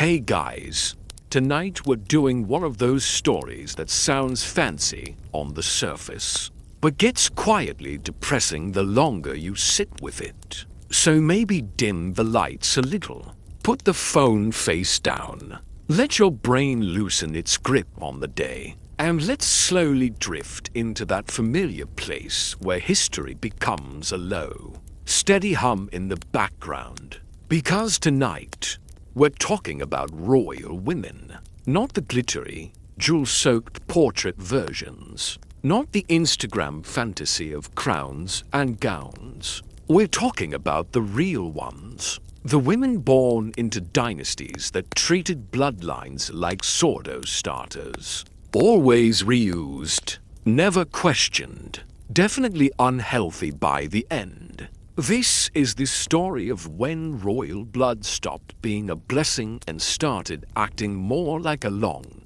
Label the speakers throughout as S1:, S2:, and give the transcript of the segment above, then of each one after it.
S1: Hey guys, tonight we're doing one of those stories that sounds fancy on the surface, but gets quietly depressing the longer you sit with it. So maybe dim the lights a little, put the phone face down, let your brain loosen its grip on the day, and let's slowly drift into that familiar place where history becomes a low, steady hum in the background. Because tonight, we're talking about royal women, not the glittery, jewel-soaked portrait versions, not the Instagram fantasy of crowns and gowns. We're talking about the real ones, the women born into dynasties that treated bloodlines like sourdough starters. Always reused, never questioned, definitely unhealthy by the end. This is the story of when royal blood stopped being a blessing and started acting more like a long,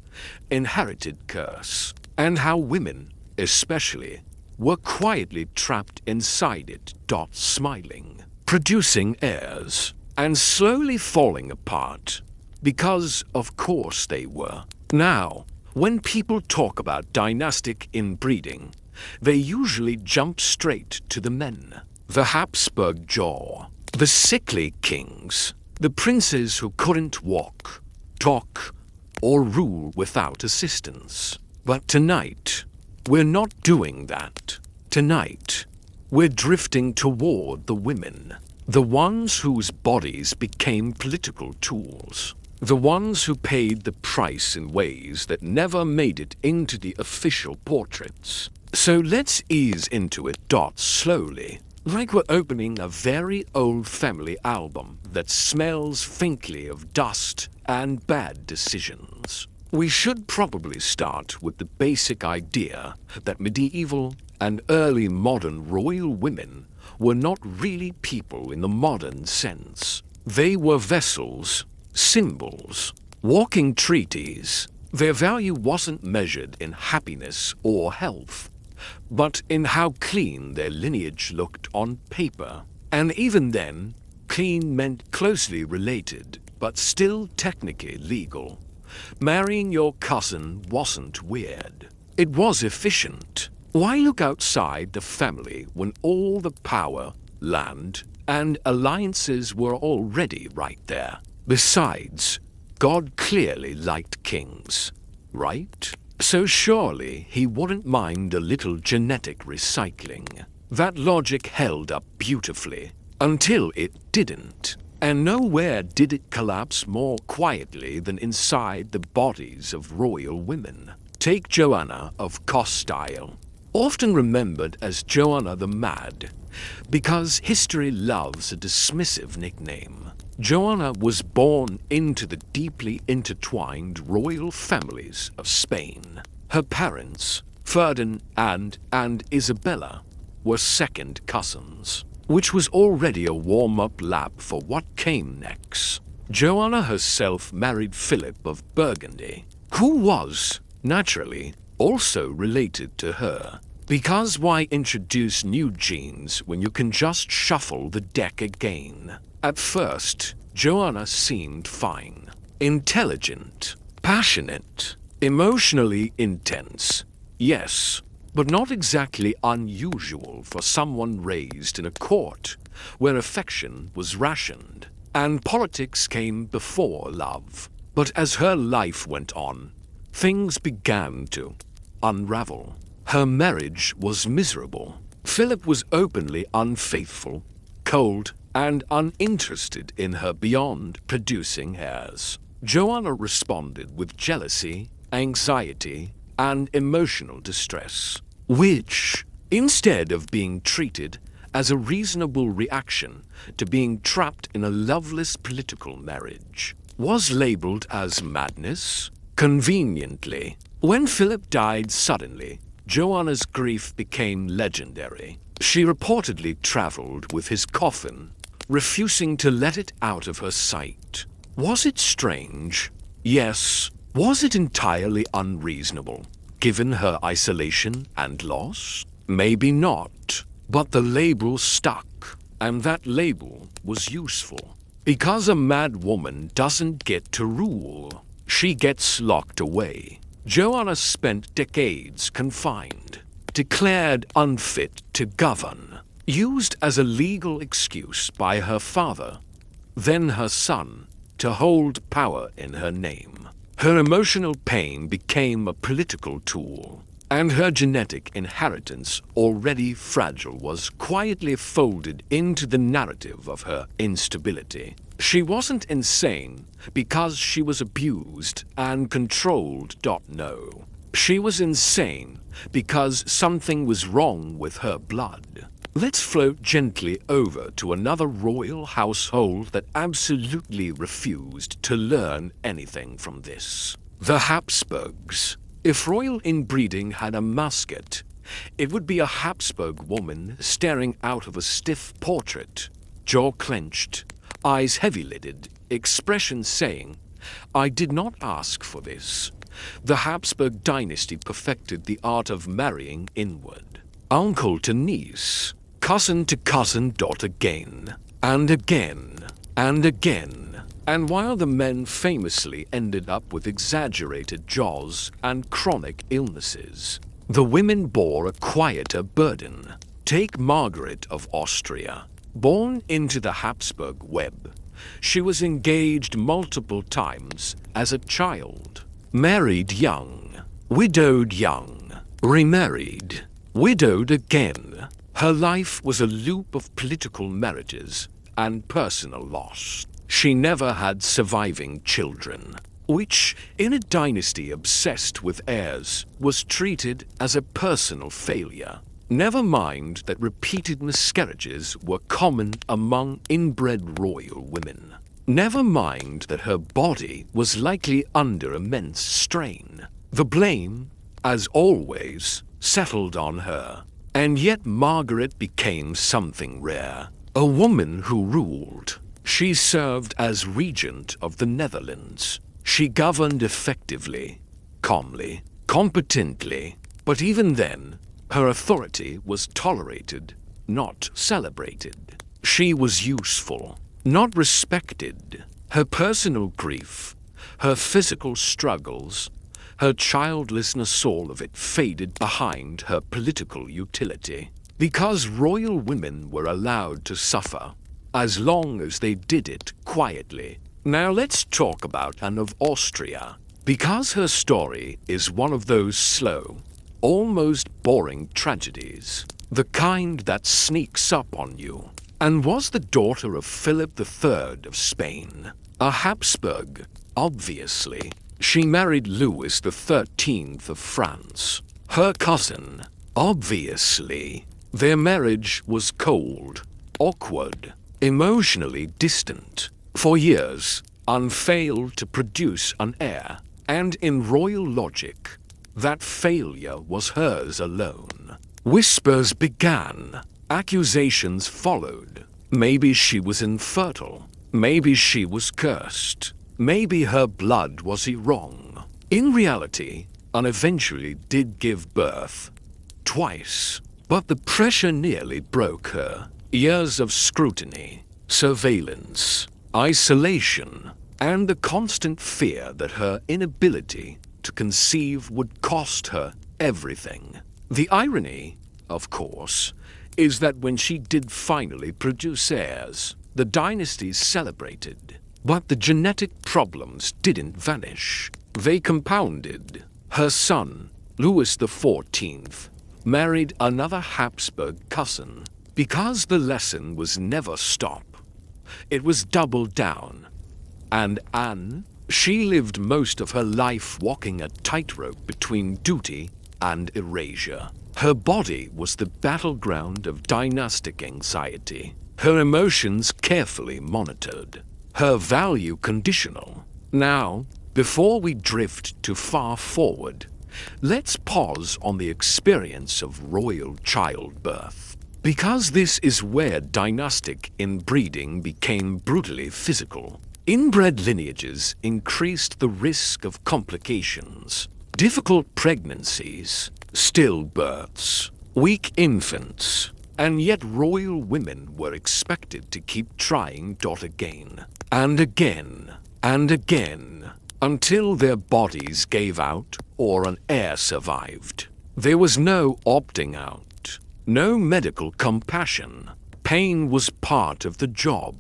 S1: inherited curse, and how women, especially, were quietly trapped inside it, smiling, producing heirs, and slowly falling apart, because of course they were. Now, when people talk about dynastic inbreeding, they usually jump straight to the men. The Habsburg jaw, the sickly kings, the princes who couldn't walk, talk, or rule without assistance. But tonight, we're not doing that. Tonight, we're drifting toward the women, the ones whose bodies became political tools, the ones who paid the price in ways that never made it into the official portraits. So let's ease into it slowly. Like we're opening a very old family album that smells faintly of dust and bad decisions. We should probably start with the basic idea that medieval and early modern royal women were not really people in the modern sense. They were vessels, symbols, walking treaties. Their value wasn't measured in happiness or health, but in how clean their lineage looked on paper. And even then, clean meant closely related, but still technically legal. Marrying your cousin wasn't weird. It was efficient. Why look outside the family when all the power, land, and alliances were already right there? Besides, God clearly liked kings, right? So surely he wouldn't mind a little genetic recycling. That logic held up beautifully, until it didn't. And nowhere did it collapse more quietly than inside the bodies of royal women. Take Joanna of Castile, often remembered as Joanna the Mad, because history loves a dismissive nickname. Joanna was born into the deeply intertwined royal families of Spain. Her parents, Ferdinand and Isabella, were second cousins, which was already a warm-up lap for what came next. Joanna herself married Philip of Burgundy, who was, naturally, also related to her. Because why introduce new genes when you can just shuffle the deck again? At first, Joanna seemed fine, intelligent, passionate, emotionally intense. Yes, but not exactly unusual for someone raised in a court where affection was rationed and politics came before love. But as her life went on, things began to unravel. Her marriage was miserable. Philip was openly unfaithful, cold, and uninterested in her beyond producing heirs. Joanna responded with jealousy, anxiety, and emotional distress, which, instead of being treated as a reasonable reaction to being trapped in a loveless political marriage, was labeled as madness. Conveniently, when Philip died suddenly, Joanna's grief became legendary. She reportedly traveled with his coffin, refusing to let it out of her sight. Was it strange? Yes. Was it entirely unreasonable, given her isolation and loss? Maybe not, but the label stuck, and that label was useful. Because a mad woman doesn't get to rule, she gets locked away. Joanna spent decades confined, declared unfit to govern, used as a legal excuse by her father, then her son, to hold power in her name. Her emotional pain became a political tool, and her genetic inheritance, already fragile, was quietly folded into the narrative of her instability. She wasn't insane because she was abused and controlled. No. She was insane because something was wrong with her blood. Let's float gently over to another royal household that absolutely refused to learn anything from this. The Habsburgs. If royal inbreeding had a mascot, it would be a Habsburg woman staring out of a stiff portrait, jaw clenched, eyes heavy-lidded, expression saying, "I did not ask for this." The Habsburg dynasty perfected the art of marrying inward. Uncle to niece, cousin to cousin. Again, and again, and again. And while the men famously ended up with exaggerated jaws and chronic illnesses, the women bore a quieter burden. Take Margaret of Austria. Born into the Habsburg web, she was engaged multiple times as a child. Married young, widowed young, remarried, widowed again. Her life was a loop of political marriages and personal loss. She never had surviving children, which, in a dynasty obsessed with heirs, was treated as a personal failure. Never mind that repeated miscarriages were common among inbred royal women. Never mind that her body was likely under immense strain. The blame, as always, settled on her. And yet Margaret became something rare. A woman who ruled. She served as regent of the Netherlands. She governed effectively, calmly, competently. But even then, her authority was tolerated, not celebrated. She was useful, not respected. Her personal grief, her physical struggles, her childlessness, all of it faded behind her political utility. Because royal women were allowed to suffer, as long as they did it quietly. Now let's talk about Anne of Austria, because her story is one of those slow, almost boring tragedies, the kind that sneaks up on you. Anne was the daughter of Philip III of Spain, a Habsburg, obviously. She married Louis XIII of France, her cousin, obviously. Their marriage was cold, awkward, emotionally distant. For years, Anne failed to produce an heir, and in royal logic, that failure was hers alone. Whispers began, accusations followed. Maybe she was infertile, maybe she was cursed, maybe her blood was wrong. In reality, Anne eventually did give birth, twice, but the pressure nearly broke her. Years of scrutiny, surveillance, isolation, and the constant fear that her inability to conceive would cost her everything. The irony, of course, is that when she did finally produce heirs, the dynasties celebrated. But the genetic problems didn't vanish. They compounded. Her son, Louis XIV, married another Habsburg cousin. Because the lesson was never stop, it was double down. And Anne, she lived most of her life walking a tightrope between duty and erasure. Her body was the battleground of dynastic anxiety, her emotions carefully monitored, her value conditional. Now, before we drift too far forward, let's pause on the experience of royal childbirth. Because this is where dynastic inbreeding became brutally physical. Inbred lineages increased the risk of complications, difficult pregnancies, stillbirths, weak infants, And yet royal women were expected to keep trying again, and again, and again, until their bodies gave out or an heir survived. There was no opting out, no medical compassion. Pain was part of the job,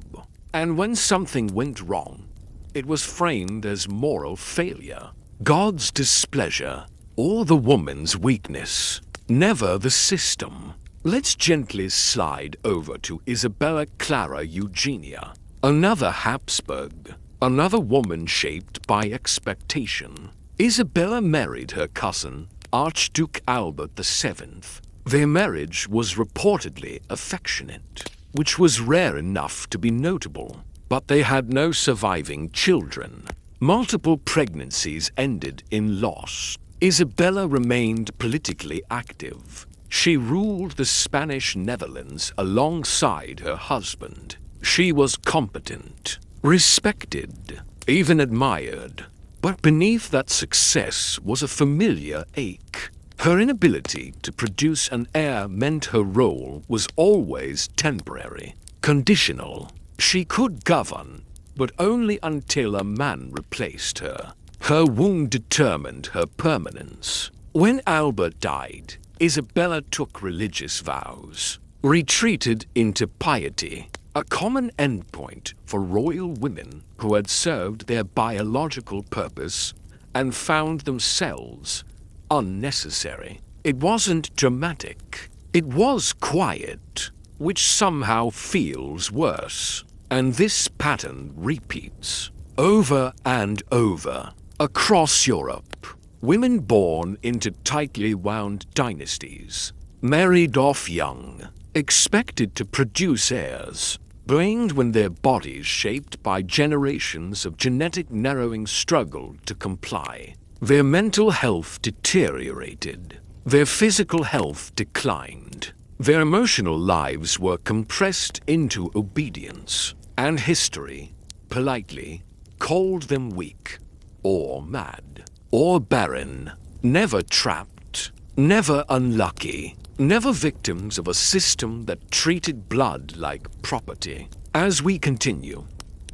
S1: and when something went wrong, it was framed as moral failure, God's displeasure, or the woman's weakness, never the system. Let's gently slide over to Isabella Clara Eugenia, another Habsburg, another woman shaped by expectation. Isabella married her cousin, Archduke Albert VII. Their marriage was reportedly affectionate, which was rare enough to be notable, but they had no surviving children. Multiple pregnancies ended in loss. Isabella remained politically active. She ruled the Spanish Netherlands alongside her husband. She was competent, respected, even admired. But beneath that success was a familiar ache. Her inability to produce an heir meant her role was always temporary, conditional. She could govern, but only until a man replaced her. Her wound determined her permanence. When Albert died, Isabella took religious vows, retreated into piety, a common endpoint for royal women who had served their biological purpose and found themselves unnecessary. It wasn't dramatic. It was quiet, which somehow feels worse. And this pattern repeats over and over across Europe. Women born into tightly wound dynasties, married off young, expected to produce heirs, blamed when their bodies shaped by generations of genetic narrowing struggled to comply. Their mental health deteriorated. Their physical health declined. Their emotional lives were compressed into obedience, and history, politely, called them weak, or mad, or barren, never trapped, never unlucky, never victims of a system that treated blood like property. As we continue,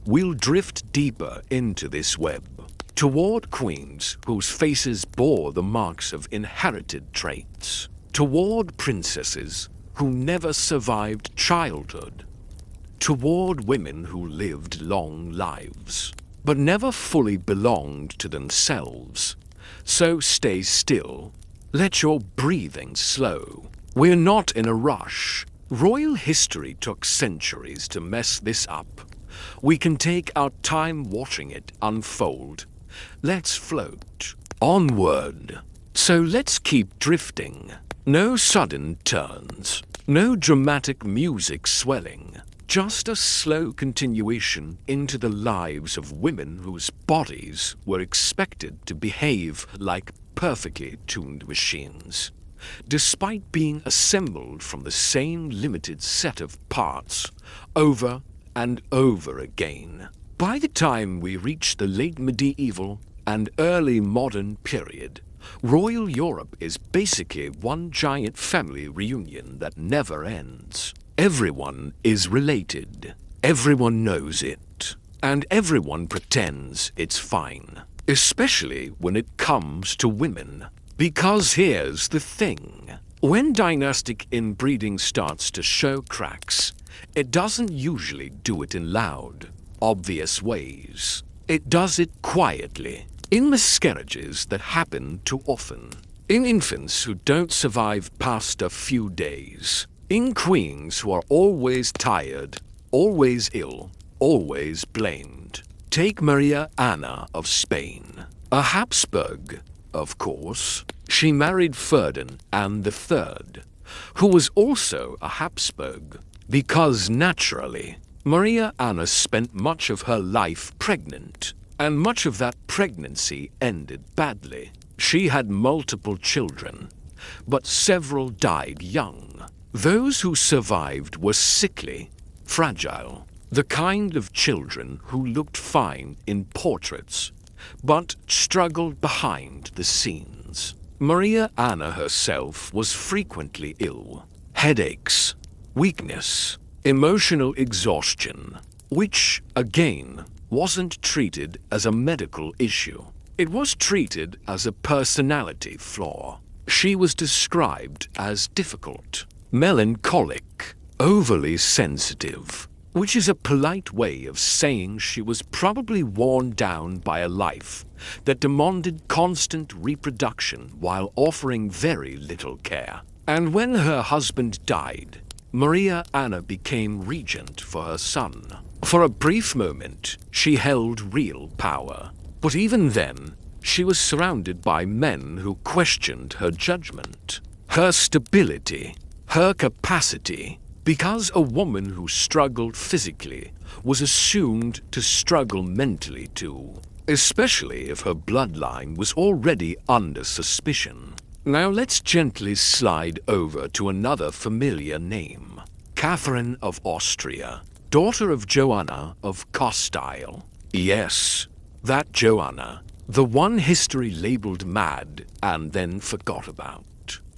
S1: we'll drift deeper into this web, toward queens whose faces bore the marks of inherited traits, toward princesses who never survived childhood, toward women who lived long lives, but never fully belonged to themselves. So stay still. Let your breathing slow. We're not in a rush. Royal history took centuries to mess this up. We can take our time watching it unfold. Let's float onward. So let's keep drifting. No sudden turns. No dramatic music swelling. Just a slow continuation into the lives of women whose bodies were expected to behave like perfectly tuned machines, despite being assembled from the same limited set of parts over and over again. By the time we reach the late medieval and early modern period, royal Europe is basically one giant family reunion that never ends. Everyone is related, everyone knows it, and everyone pretends it's fine, especially when it comes to women. Because here's the thing. When dynastic inbreeding starts to show cracks, it doesn't usually do it in loud, obvious ways. It does it quietly, in miscarriages that happen too often, in infants who don't survive past a few days, in queens who are always tired, always ill, always blamed. Take Maria Anna of Spain, a Habsburg, of course. She married Ferdinand III, who was also a Habsburg, because naturally, Maria Anna spent much of her life pregnant, and much of that pregnancy ended badly. She had multiple children, but several died young. Those who survived were sickly, fragile, the kind of children who looked fine in portraits, but struggled behind the scenes. Maria Anna herself was frequently ill. Headaches, weakness, emotional exhaustion, which, again, wasn't treated as a medical issue. It was treated as a personality flaw. She was described as difficult, melancholic, overly sensitive, which is a polite way of saying she was probably worn down by a life that demanded constant reproduction while offering very little care. And when her husband died, Maria Anna became regent for her son. For a brief moment, she held real power. But even then, she was surrounded by men who questioned her judgment, her stability, her capacity, because a woman who struggled physically was assumed to struggle mentally too, especially if her bloodline was already under suspicion. Now let's gently slide over to another familiar name, Catherine of Austria, daughter of Joanna of Castile. Yes, that Joanna, the one history labeled mad and then forgot about.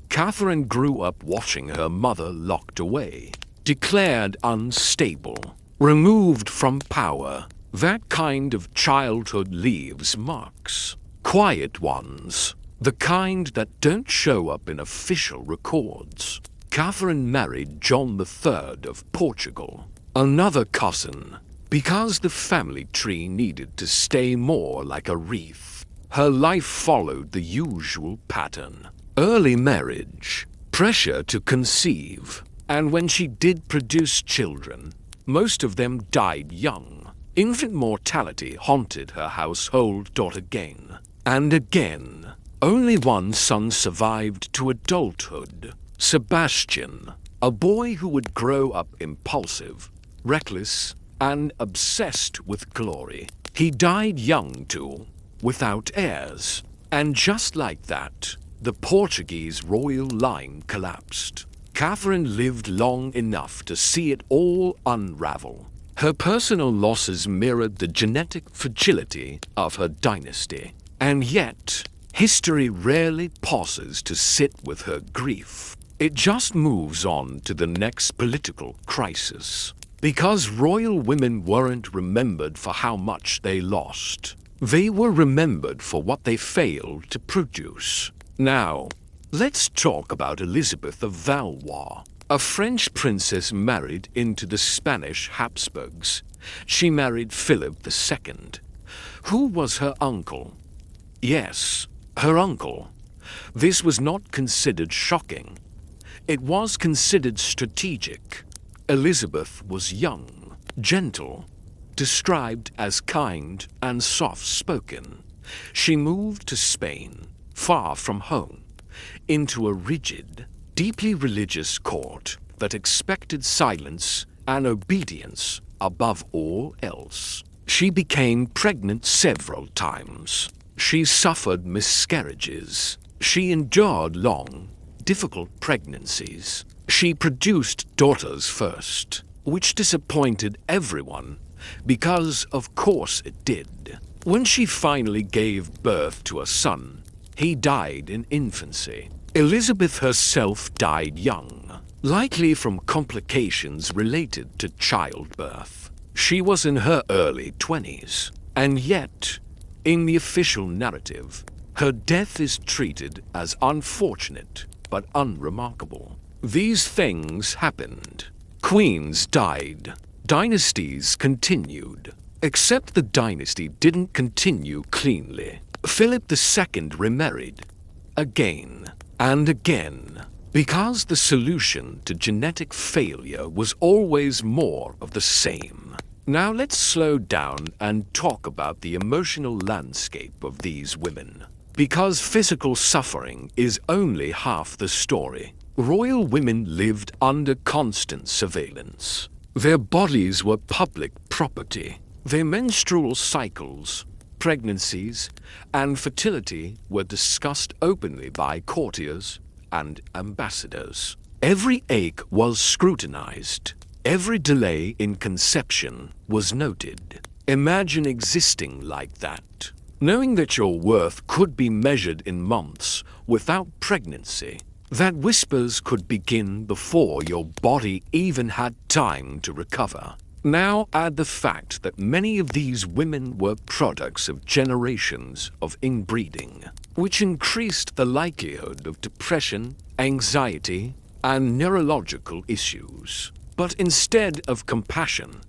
S1: Catherine grew up watching her mother locked away, declared unstable, removed from power. That kind of childhood leaves marks. Quiet ones, the kind that don't show up in official records. Catherine married John III of Portugal, another cousin, because the family tree needed to stay more like a wreath. Her life followed the usual pattern. Early marriage, pressure to conceive, and when she did produce children, most of them died young. Infant mortality haunted her household again and again. Only one son survived to adulthood, Sebastian, a boy who would grow up impulsive, reckless, and obsessed with glory. He died young too, without heirs, and just like that, the Portuguese royal line collapsed. Catherine lived long enough to see it all unravel. Her personal losses mirrored the genetic fragility of her dynasty, and yet, history rarely pauses to sit with her grief. It just moves on to the next political crisis. Because royal women weren't remembered for how much they lost. They were remembered for what they failed to produce. Now, let's talk about Elizabeth of Valois, a French princess married into the Spanish Habsburgs. She married Philip II, who was her uncle. Yes, her uncle. This was not considered shocking. It was considered strategic. Elizabeth was young, gentle, described as kind and soft-spoken. She moved to Spain, far from home, into a rigid, deeply religious court that expected silence and obedience above all else. She became pregnant several times. She suffered miscarriages. She endured long, difficult pregnancies. She produced daughters first, which disappointed everyone because, of course, it did. When she finally gave birth to a son, he died in infancy. Elizabeth herself died young, likely from complications related to childbirth. She was in her early 20s, and yet, in the official narrative, her death is treated as unfortunate but unremarkable. These things happened. Queens died. Dynasties continued. Except the dynasty didn't continue cleanly. Philip II remarried. Again and again. Because the solution to genetic failure was always more of the same. Now let's slow down and talk about the emotional landscape of these women. Because physical suffering is only half the story. Royal women lived under constant surveillance. Their bodies were public property. Their menstrual cycles, pregnancies, and fertility were discussed openly by courtiers and ambassadors. Every ache was scrutinized. Every delay in conception was noted. Imagine existing like that, knowing that your worth could be measured in months without pregnancy. that whispers could begin before your body even had time to recover. Now add the fact that many of these women were products of generations of inbreeding, which increased the likelihood of depression, anxiety, and neurological issues. But instead of compassion,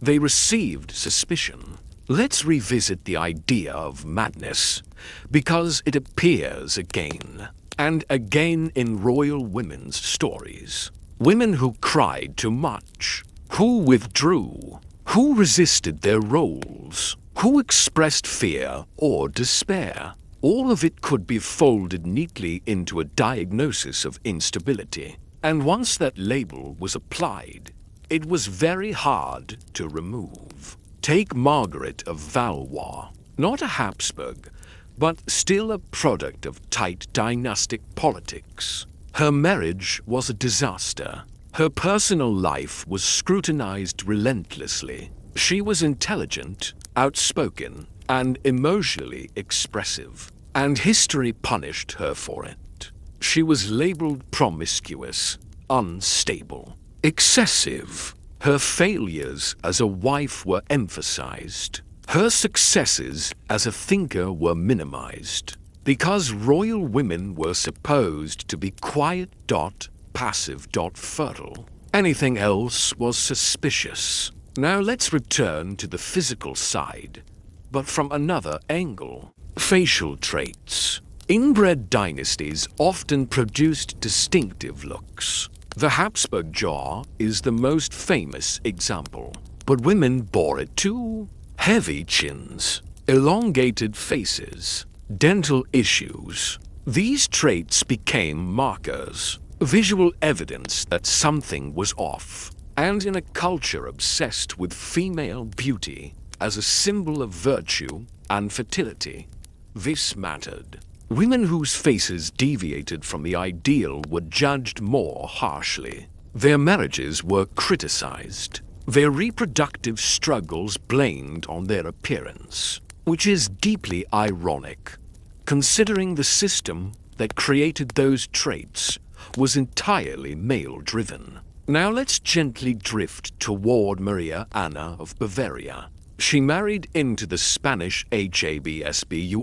S1: they received suspicion. Let's revisit the idea of madness, because it appears again and again in royal women's stories. Women who cried too much, who withdrew, who resisted their roles, who expressed fear or despair. All of it could be folded neatly into a diagnosis of instability. And once that label was applied, it was very hard to remove. Take Margaret of Valois, not a Habsburg, but still a product of tight dynastic politics. Her marriage was a disaster. Her personal life was scrutinized relentlessly. She was intelligent, outspoken, and emotionally expressive, and history punished her for it. She was labeled promiscuous, unstable, excessive. Her failures as a wife were emphasized. Her successes as a thinker were minimized. Because royal women were supposed to be quiet, passive, fertile. Anything else was suspicious. Now let's return to the physical side, but from another angle. Facial traits. Inbred dynasties often produced distinctive looks. The Habsburg jaw is the most famous example, but women bore it too. Heavy chins, elongated faces, dental issues. These traits became markers, visual evidence that something was off. And in a culture obsessed with female beauty as a symbol of virtue and fertility, this mattered. Women whose faces deviated from the ideal were judged more harshly. Their marriages were criticized. Their reproductive struggles blamed on their appearance, which is deeply ironic, considering the system that created those traits was entirely male-driven. Now let's gently drift toward Maria Anna of Bavaria. She married into the Spanish Habsburgs.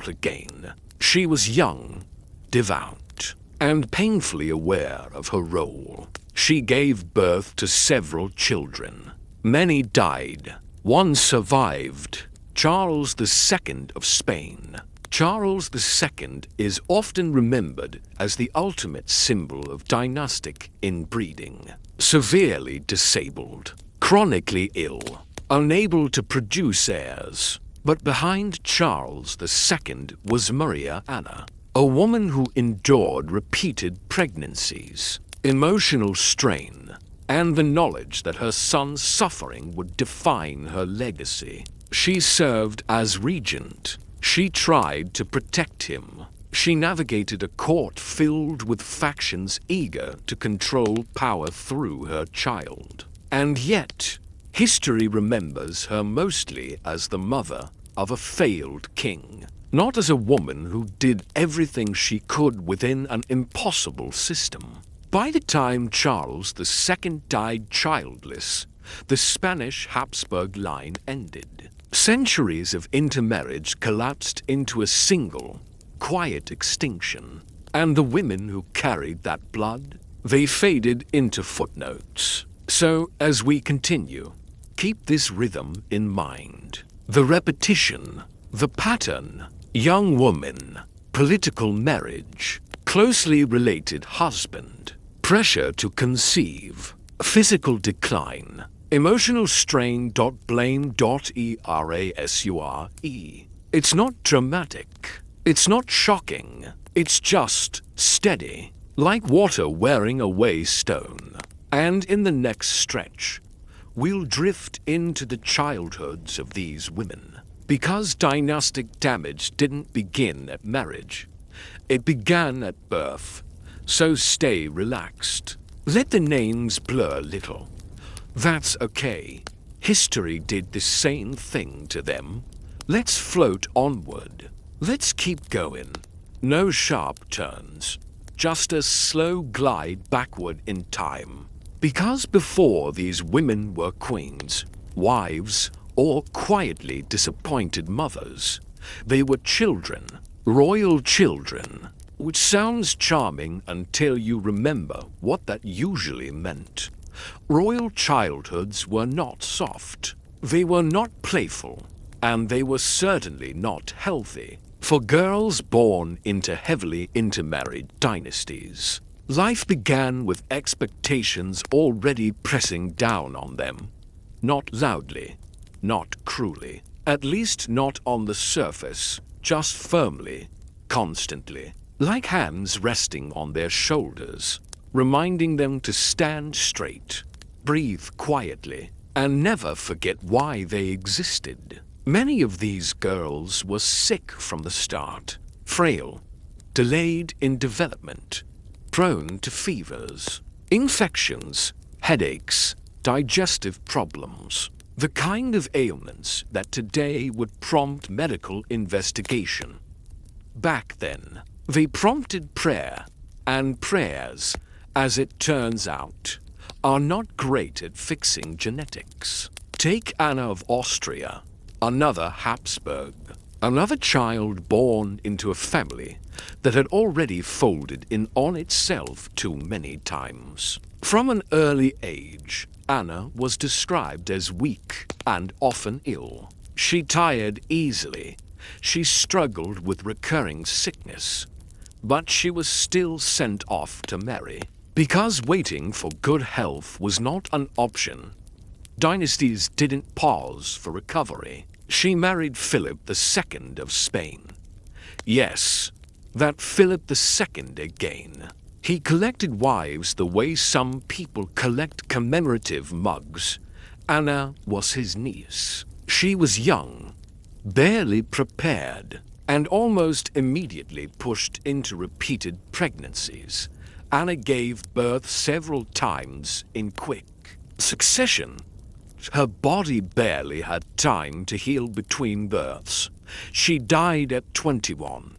S1: Again. She was young, devout, and painfully aware of her role. She gave birth to several children. Many died. One survived, Charles II of Spain. Charles II is often remembered as the ultimate symbol of dynastic inbreeding. Severely disabled, chronically ill, unable to produce heirs. But behind Charles II was Maria Anna, a woman who endured repeated pregnancies, emotional strain, and the knowledge that her son's suffering would define her legacy. She served as regent. She tried to protect him. She navigated a court filled with factions eager to control power through her child. And yet, history remembers her mostly as the mother of a failed king, not as a woman who did everything she could within an impossible system. By the time Charles II died childless, the Spanish Habsburg line ended. Centuries of intermarriage collapsed into a single, quiet extinction, and the women who carried that blood, they faded into footnotes. So, as we continue, keep this rhythm in mind. The repetition, the pattern, young woman, political marriage, closely related husband, pressure to conceive, physical decline, emotional strain. Blame. Erasure. It's not dramatic. It's not shocking. It's just steady, like water wearing away stone. And in the next stretch, we'll drift into the childhoods of these women. Because dynastic damage didn't begin at marriage, it began at birth. So stay relaxed. Let the names blur a little. That's okay. History did the same thing to them. Let's float onward. Let's keep going. No sharp turns. just a slow glide backward in time. Because before these women were queens, wives, or quietly disappointed mothers, they were children, royal children, which sounds charming until you remember what that usually meant. Royal childhoods were not soft, they were not playful, and they were certainly not healthy for girls born into heavily intermarried dynasties. Life began with expectations already pressing down on them. Not loudly, not cruelly, at least not on the surface, just firmly, constantly, like hands resting on their shoulders, reminding them to stand straight, breathe quietly, and never forget why they existed. Many of these girls were sick from the start, frail, delayed in development, prone to fevers, infections, headaches, digestive problems, the kind of ailments that today would prompt medical investigation. Back then, they prompted prayer, and prayers, as it turns out, are not great at fixing genetics. Take Anna of Austria, another Habsburg, another child born into a family that had already folded in on itself too many times. From an early age, Anna was described as weak and often ill. She tired easily. She struggled with recurring sickness. But she was still sent off to marry, because waiting for good health was not an option. Dynasties didn't pause for recovery. She married Philip II of Spain. Yes, that Philip II again. He collected wives the way some people collect commemorative mugs. Anna was his niece. She was young, barely prepared, and almost immediately pushed into repeated pregnancies. Anna gave birth several times in quick succession. Her body barely had time to heal between births. She died at 21.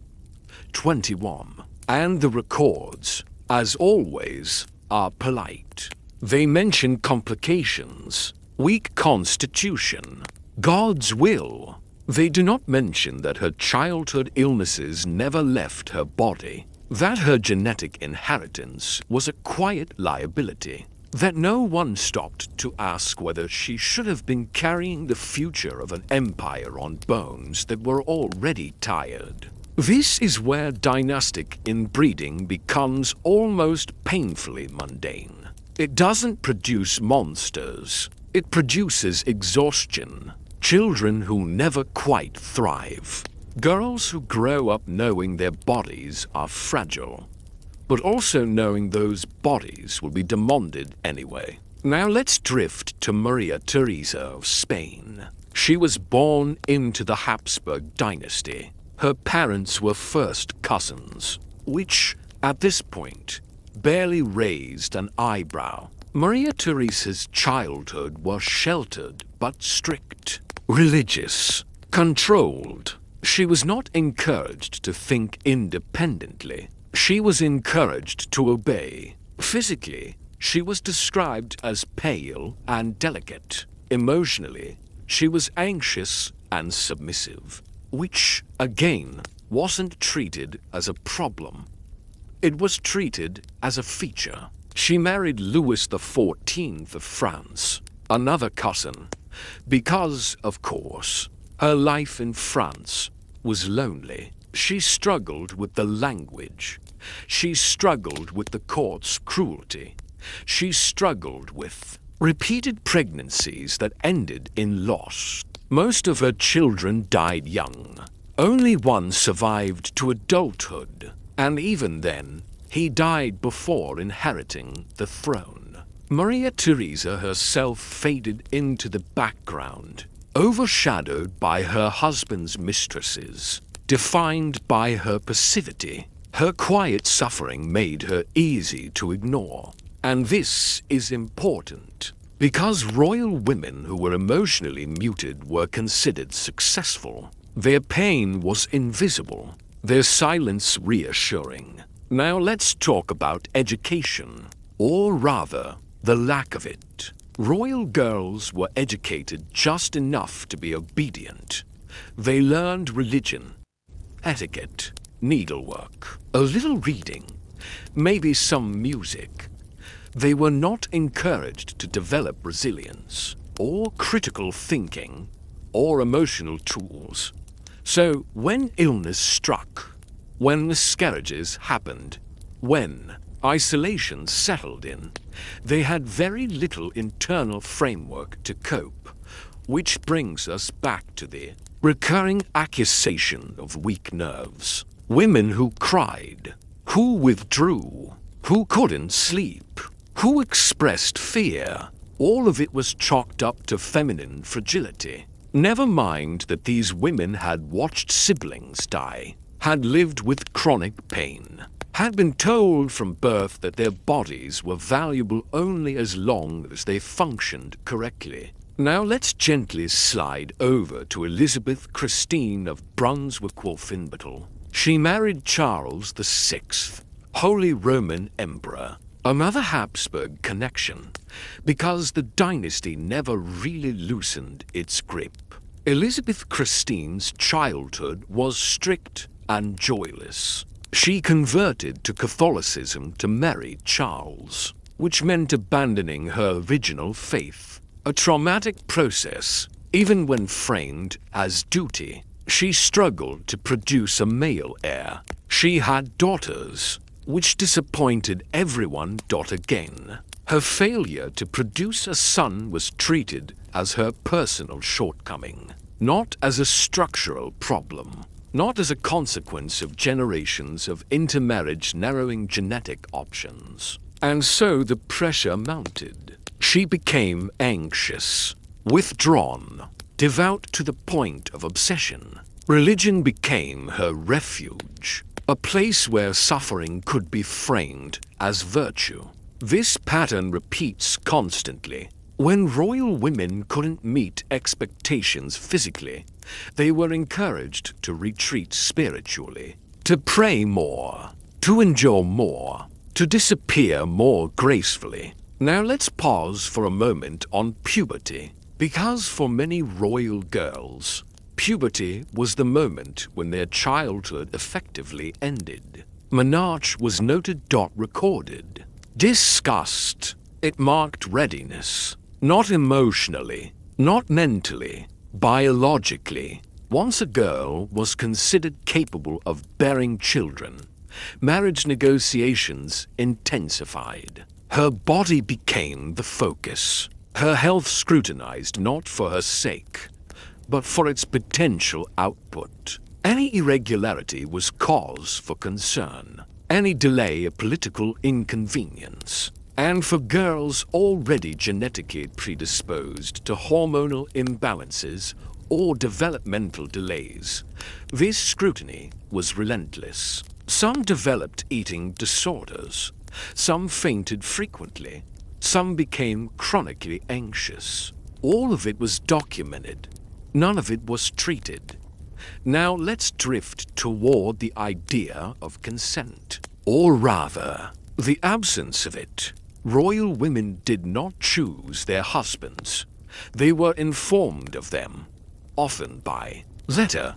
S1: And the records, as always, are polite. They mention complications, weak constitution, God's will. They do not mention that her childhood illnesses never left her body, that her genetic inheritance was a quiet liability, that no one stopped to ask whether she should have been carrying the future of an empire on bones that were already tired. This is where dynastic inbreeding becomes almost painfully mundane. It doesn't produce monsters. It produces exhaustion. Children who never quite thrive. Girls who grow up knowing their bodies are fragile, but also knowing those bodies will be demanded anyway. Now let's drift to Maria Theresa of Spain. She was born into the Habsburg dynasty. Her parents were first cousins, which, at this point, barely raised an eyebrow. Maria Theresa's childhood was sheltered but strict, religious, controlled. She was not encouraged to think independently. She was encouraged to obey. Physically, she was described as pale and delicate. Emotionally, she was anxious and submissive, which, again, wasn't treated as a problem. It was treated as a feature. She married Louis XIV of France, another cousin, because, of course, her life in France was lonely. She struggled with the language. She struggled with the court's cruelty. She struggled with repeated pregnancies that ended in loss. Most of her children died young. Only one survived to adulthood, and even then, he died before inheriting the throne. Maria Theresa herself faded into the background, overshadowed by her husband's mistresses, defined by her passivity. Her quiet suffering made her easy to ignore. And this is important, because royal women who were emotionally muted were considered successful. Their pain was invisible, their silence reassuring. Now let's talk about education, or rather, the lack of it. Royal girls were educated just enough to be obedient. They learned religion, etiquette, needlework, a little reading, maybe some music. They were not encouraged to develop resilience, or critical thinking, or emotional tools. So when illness struck, when miscarriages happened, when isolation settled in, they had very little internal framework to cope, which brings us back to the recurring accusation of weak nerves. Women who cried, who withdrew, who couldn't sleep, who expressed fear, all of it was chalked up to feminine fragility. Never mind that these women had watched siblings die, had lived with chronic pain, had been told from birth that their bodies were valuable only as long as they functioned correctly. Now let's gently slide over to Elizabeth Christine of Brunswick-Wolfenbüttel. She married Charles VI, Holy Roman Emperor, another Habsburg connection, because the dynasty never really loosened its grip. Elizabeth Christine's childhood was strict and joyless. She converted to Catholicism to marry Charles, which meant abandoning her original faith, a traumatic process, even when framed as duty. She struggled to produce a male heir. She had daughters, which disappointed everyone. Again, her failure to produce a son was treated as her personal shortcoming, not as a structural problem, not as a consequence of generations of intermarriage narrowing genetic options. And so the pressure mounted. She became anxious, withdrawn, devout to the point of obsession. Religion became her refuge, a place where suffering could be framed as virtue. This pattern repeats constantly. When royal women couldn't meet expectations physically, they were encouraged to retreat spiritually, to pray more, to endure more, to disappear more gracefully. Now let's pause for a moment on puberty, because for many royal girls, puberty was the moment when their childhood effectively ended. Menarche was noted. Recorded. Disgust. It marked readiness. Not emotionally, not mentally, biologically. Once a girl was considered capable of bearing children, marriage negotiations intensified. Her body became the focus, her health scrutinized not for her sake, but for its potential output. Any irregularity was cause for concern, any delay a political inconvenience. And for girls already genetically predisposed to hormonal imbalances or developmental delays, this scrutiny was relentless. Some developed eating disorders, some fainted frequently, some became chronically anxious. All of it was documented. None of it was treated. Now let's drift toward the idea of consent, or rather, the absence of it. Royal women did not choose their husbands. They were informed of them, often by letter,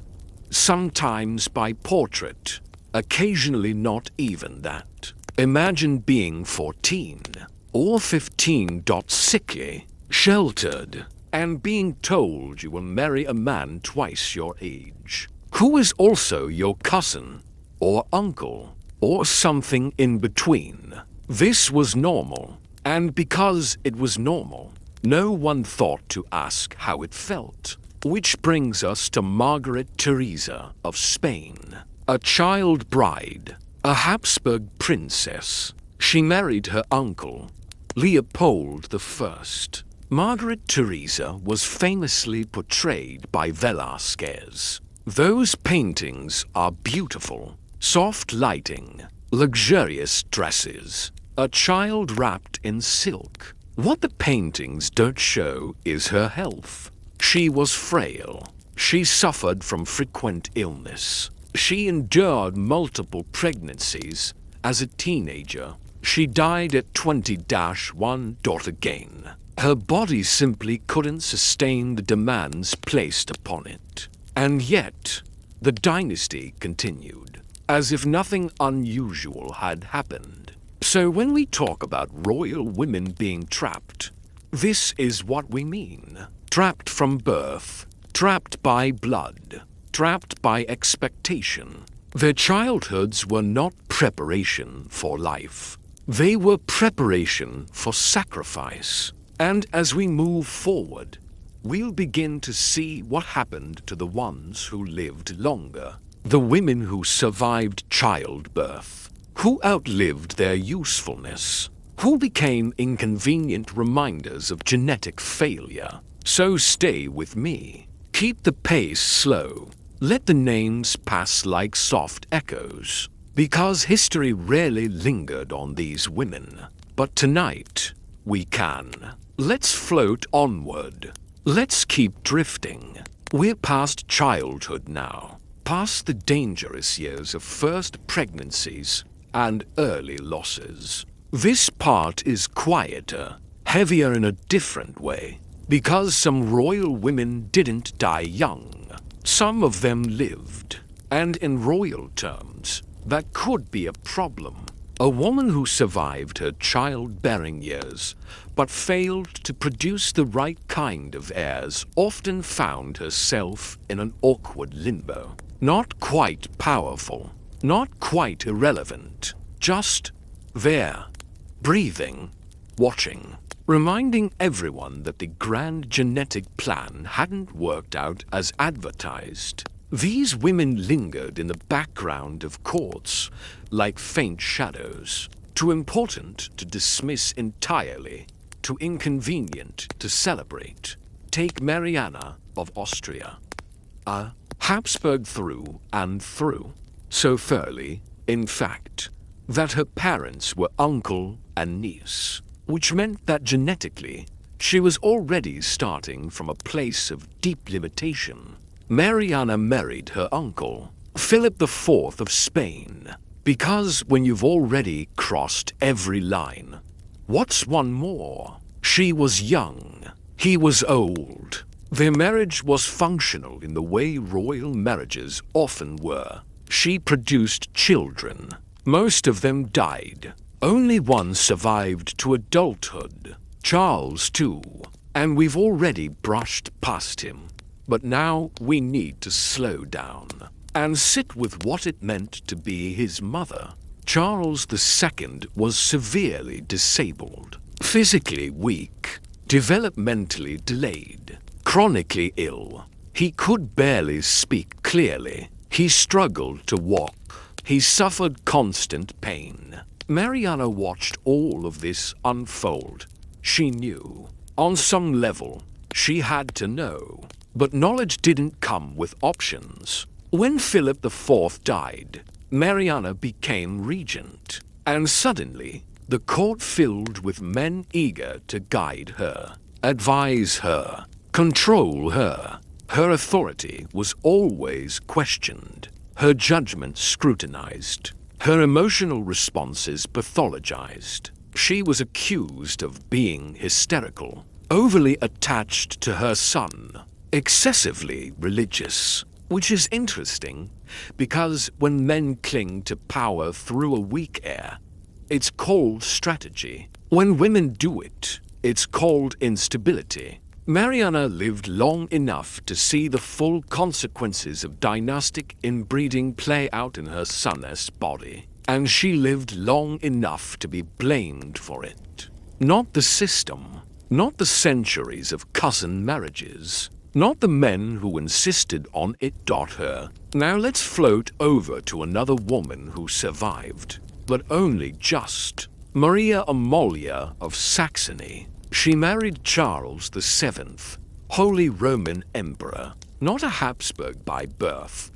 S1: sometimes by portrait, occasionally not even that. Imagine being 14 or 15. Sickly, sheltered, and being told you will marry a man twice your age, who is also your cousin, or uncle, or something in between. This was normal, and because it was normal, no one thought to ask how it felt. Which brings us to Margaret Theresa of Spain, a child bride, a Habsburg princess. She married her uncle, Leopold I. Margaret Theresa was famously portrayed by Velázquez. Those paintings are beautiful, soft lighting, luxurious dresses, a child wrapped in silk. What the paintings don't show is her health. She was frail. She suffered from frequent illness. She endured multiple pregnancies As a teenager, she died at 20-1. Again, her body simply couldn't sustain the demands placed upon it. And yet, the dynasty continued, as if nothing unusual had happened. So when we talk about royal women being trapped, this is what we mean. Trapped from birth, trapped by blood, trapped by expectation. Their childhoods were not preparation for life. They were preparation for sacrifice. And as we move forward, we'll begin to see what happened to the ones who lived longer. The women who survived childbirth, who outlived their usefulness, who became inconvenient reminders of genetic failure. So stay with me. Keep the pace slow. Let the names pass like soft echoes, because history rarely lingered on these women. But tonight, we can. Let's float onward. Let's keep drifting. We're past childhood now, past the dangerous years of first pregnancies and early losses. This part is quieter, heavier in a different way, because some royal women didn't die young. Some of them lived, and in royal terms, that could be a problem. A woman who survived her childbearing years, but failed to produce the right kind of heirs, often found herself in an awkward limbo. Not quite powerful, not quite irrelevant, just there, breathing, watching, reminding everyone that the grand genetic plan hadn't worked out as advertised. These women lingered in the background of courts like faint shadows, too important to dismiss entirely, too inconvenient to celebrate. Take Mariana of Austria, a Habsburg through and through, so thoroughly, in fact, that her parents were uncle and niece, which meant that genetically, she was already starting from a place of deep limitation. Mariana married her uncle, Philip IV of Spain, because when you've already crossed every line, what's one more? She was young, he was old. Their marriage was functional in the way royal marriages often were. She produced children. Most of them died. Only one survived to adulthood, Charles too, and we've already brushed past him. But now we need to slow down and sit with what it meant to be his mother. Charles II was severely disabled, physically weak, developmentally delayed, chronically ill. He could barely speak clearly. He struggled to walk. He suffered constant pain. Mariana watched all of this unfold. She knew. On some level, she had to know. But knowledge didn't come with options. When Philip IV died, Mariana became regent. And suddenly, the court filled with men eager to guide her, advise her, control her. Her authority was always questioned, her judgment scrutinized, her emotional responses pathologized. She was accused of being hysterical, overly attached to her son, excessively religious, which is interesting because when men cling to power through a weak heir, it's called strategy. When women do it, it's called instability. Mariana lived long enough to see the full consequences of dynastic inbreeding play out in her son's body, and she lived long enough to be blamed for it. Not the system, not the centuries of cousin marriages, not the men who insisted on it. Her. Now let's float over to another woman who survived, but only just. Maria Amalia of Saxony. She married Charles VII, Holy Roman Emperor, not a Habsburg by birth,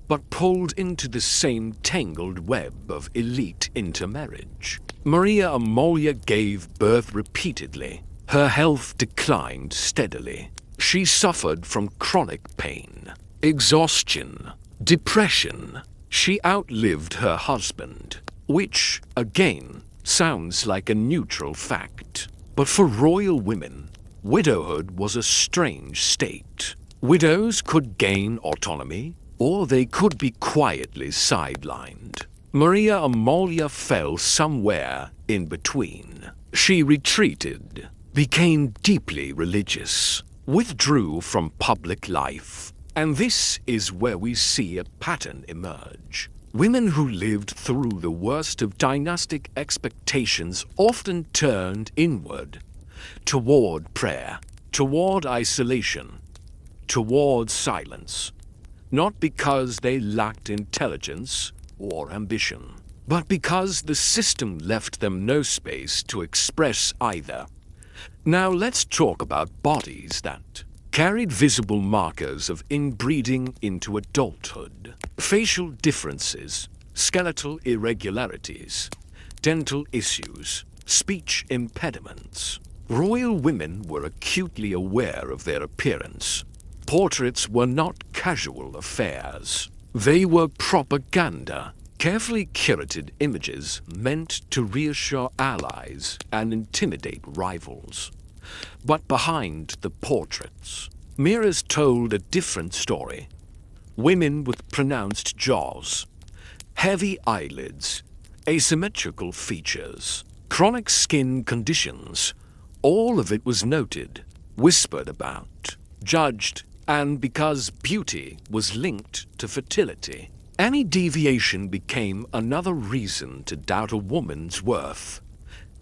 S1: but pulled into the same tangled web of elite intermarriage. Maria Amalia gave birth repeatedly. Her health declined steadily. She suffered from chronic pain, exhaustion, depression. She outlived her husband. which, again, sounds like a neutral fact. But for royal women, widowhood was a strange state. Widows could gain autonomy, or they could be quietly sidelined. Maria Amalia fell somewhere in between. She retreated, became deeply religious, withdrew from public life. And this is where we see a pattern emerge. Women who lived through the worst of dynastic expectations often turned inward, toward prayer, toward isolation, toward silence, not because they lacked intelligence or ambition, but because the system left them no space to express either. Now let's talk about bodies that carried visible markers of inbreeding into adulthood. Facial differences, skeletal irregularities, dental issues, speech impediments. Royal women were acutely aware of their appearance. Portraits were not casual affairs. They were propaganda, carefully curated images meant to reassure allies and intimidate rivals. But behind the portraits, mirrors told a different story. Women with pronounced jaws, heavy eyelids, asymmetrical features, chronic skin conditions, all of it was noted, whispered about, judged, and because beauty was linked to fertility, any deviation became another reason to doubt a woman's worth.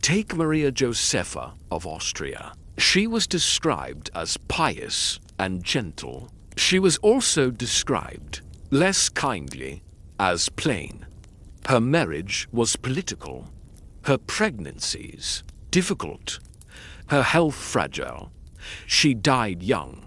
S1: Take Maria Josepha of Austria. She was described as pious and gentle. She was also described, less kindly, as plain. Her marriage was political. Her pregnancies difficult. Her health fragile. She died young,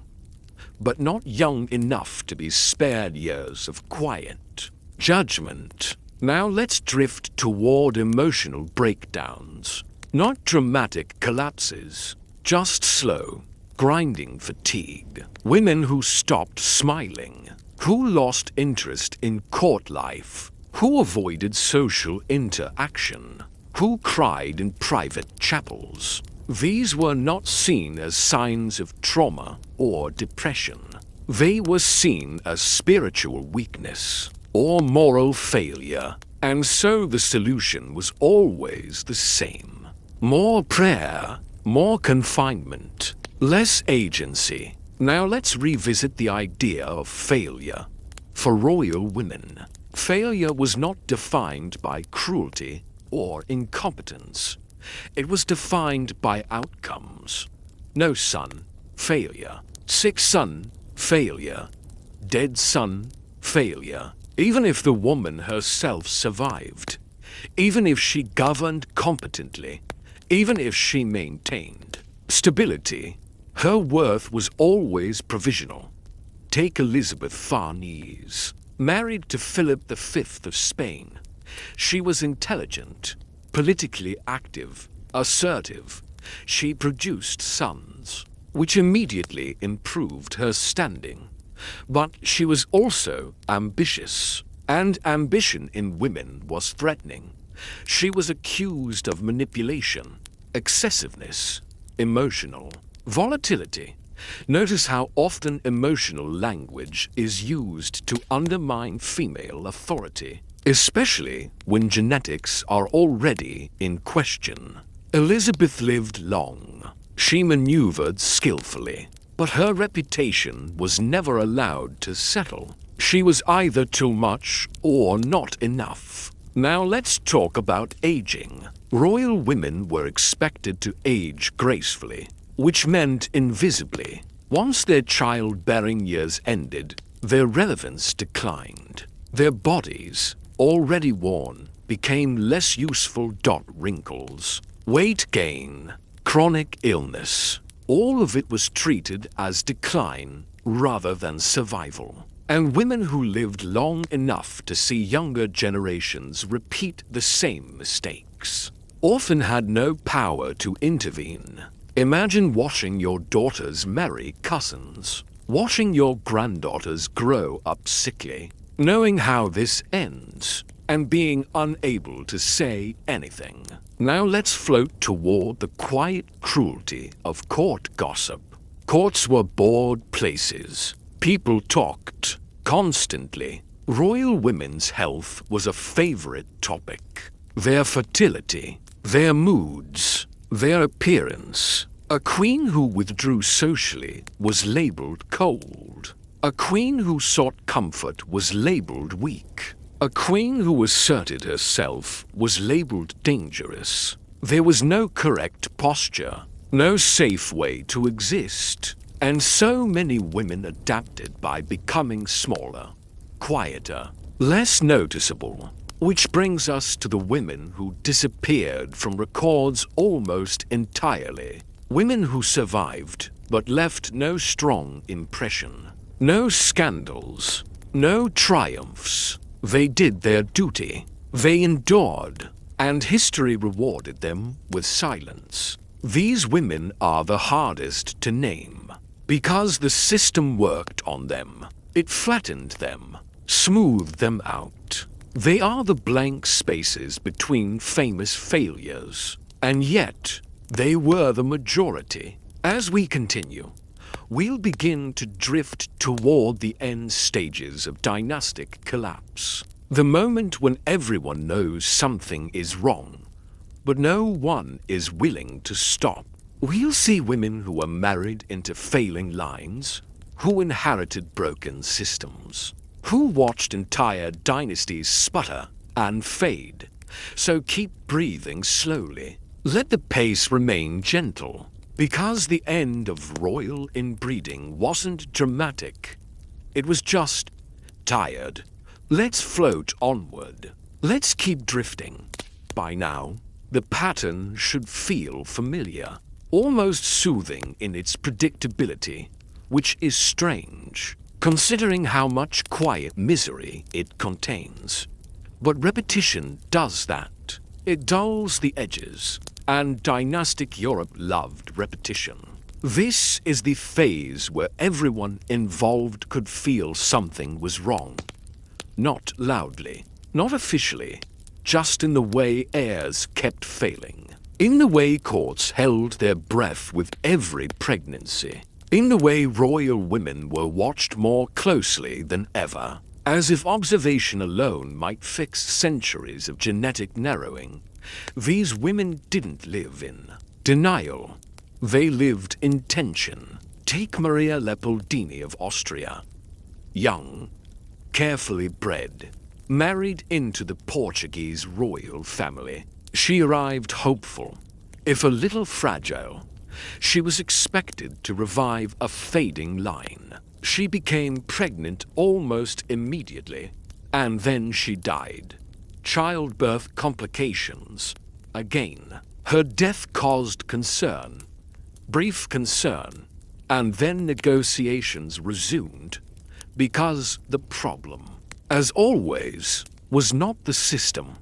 S1: but not young enough to be spared years of quiet judgment. Now let's drift toward emotional breakdowns. Not dramatic collapses, just slow, grinding fatigue. Women who stopped smiling, who lost interest in court life, who avoided social interaction, who cried in private chapels. These were not seen as signs of trauma or depression. They were seen as spiritual weakness or moral failure. And so the solution was always the same. More prayer, more confinement, less agency. Now let's revisit the idea of failure. For royal women, failure was not defined by cruelty or incompetence. It was defined by outcomes. No son, failure. Sick son, failure. Dead son, failure. Even if the woman herself survived, even if she governed competently, even if she maintained stability, her worth was always provisional. Take Elizabeth Farnese, married to Philip V of Spain. She was intelligent, politically active, assertive. She produced sons, which immediately improved her standing. But she was also ambitious, and ambition in women was threatening. She was accused of manipulation, excessiveness, emotional volatility. Notice how often emotional language is used to undermine female authority, especially when genetics are already in question. Elizabeth lived long. She maneuvered skillfully, but her reputation was never allowed to settle. She was either too much or not enough. Now let's talk about aging. Royal women were expected to age gracefully, which meant invisibly. Once their childbearing years ended, their relevance declined. Their bodies, already worn, became less useful. Wrinkles, weight gain, chronic illness. All of it was treated as decline rather than survival. And women who lived long enough to see younger generations repeat the same mistakes often had no power to intervene. Imagine watching your daughters marry cousins, watching your granddaughters grow up sickly, knowing how this ends. and being unable to say anything. Now let's float toward the quiet cruelty of court gossip. Courts were bored places. People talked constantly. Royal women's health was a favorite topic. Their fertility, their moods, their appearance. A queen who withdrew socially was labeled cold. A queen who sought comfort was labeled weak. A queen who asserted herself was labeled dangerous. There was no correct posture, no safe way to exist, and so many women adapted by becoming smaller, quieter, less noticeable. Which brings us to the women who disappeared from records almost entirely. Women who survived but left no strong impression. No scandals, no triumphs. They did their duty. They endured, and history rewarded them with silence. These women are the hardest to name, because the system worked on them. It flattened them, smoothed them out. They are the blank spaces between famous failures, and yet they were the majority. As we continue, we'll begin to drift toward the end stages of dynastic collapse. The moment when everyone knows something is wrong, but no one is willing to stop. We'll see women who were married into failing lines, who inherited broken systems, who watched entire dynasties sputter and fade. So keep breathing slowly. Let the pace remain gentle, because the end of royal inbreeding wasn't dramatic. It was just tired. Let's float onward. Let's keep drifting. By now, the pattern should feel familiar, almost soothing in its predictability, which is strange, considering how much quiet misery it contains. But repetition does that. It dulls the edges, and dynastic Europe loved repetition. This is the phase where everyone involved could feel something was wrong. Not loudly, not officially, just in the way heirs kept failing. In the way courts held their breath with every pregnancy. In the way royal women were watched more closely than ever, as if observation alone might fix centuries of genetic narrowing. These women didn't live in denial. They lived in tension. Take Maria Leopoldini of Austria. Young, carefully bred, married into the Portuguese royal family. She arrived hopeful, if a little fragile. She was expected to revive a fading line. She became pregnant almost immediately, and then she died. Childbirth complications. Again, her death caused concern, brief concern, and then negotiations resumed, because the problem, as always, was not the system.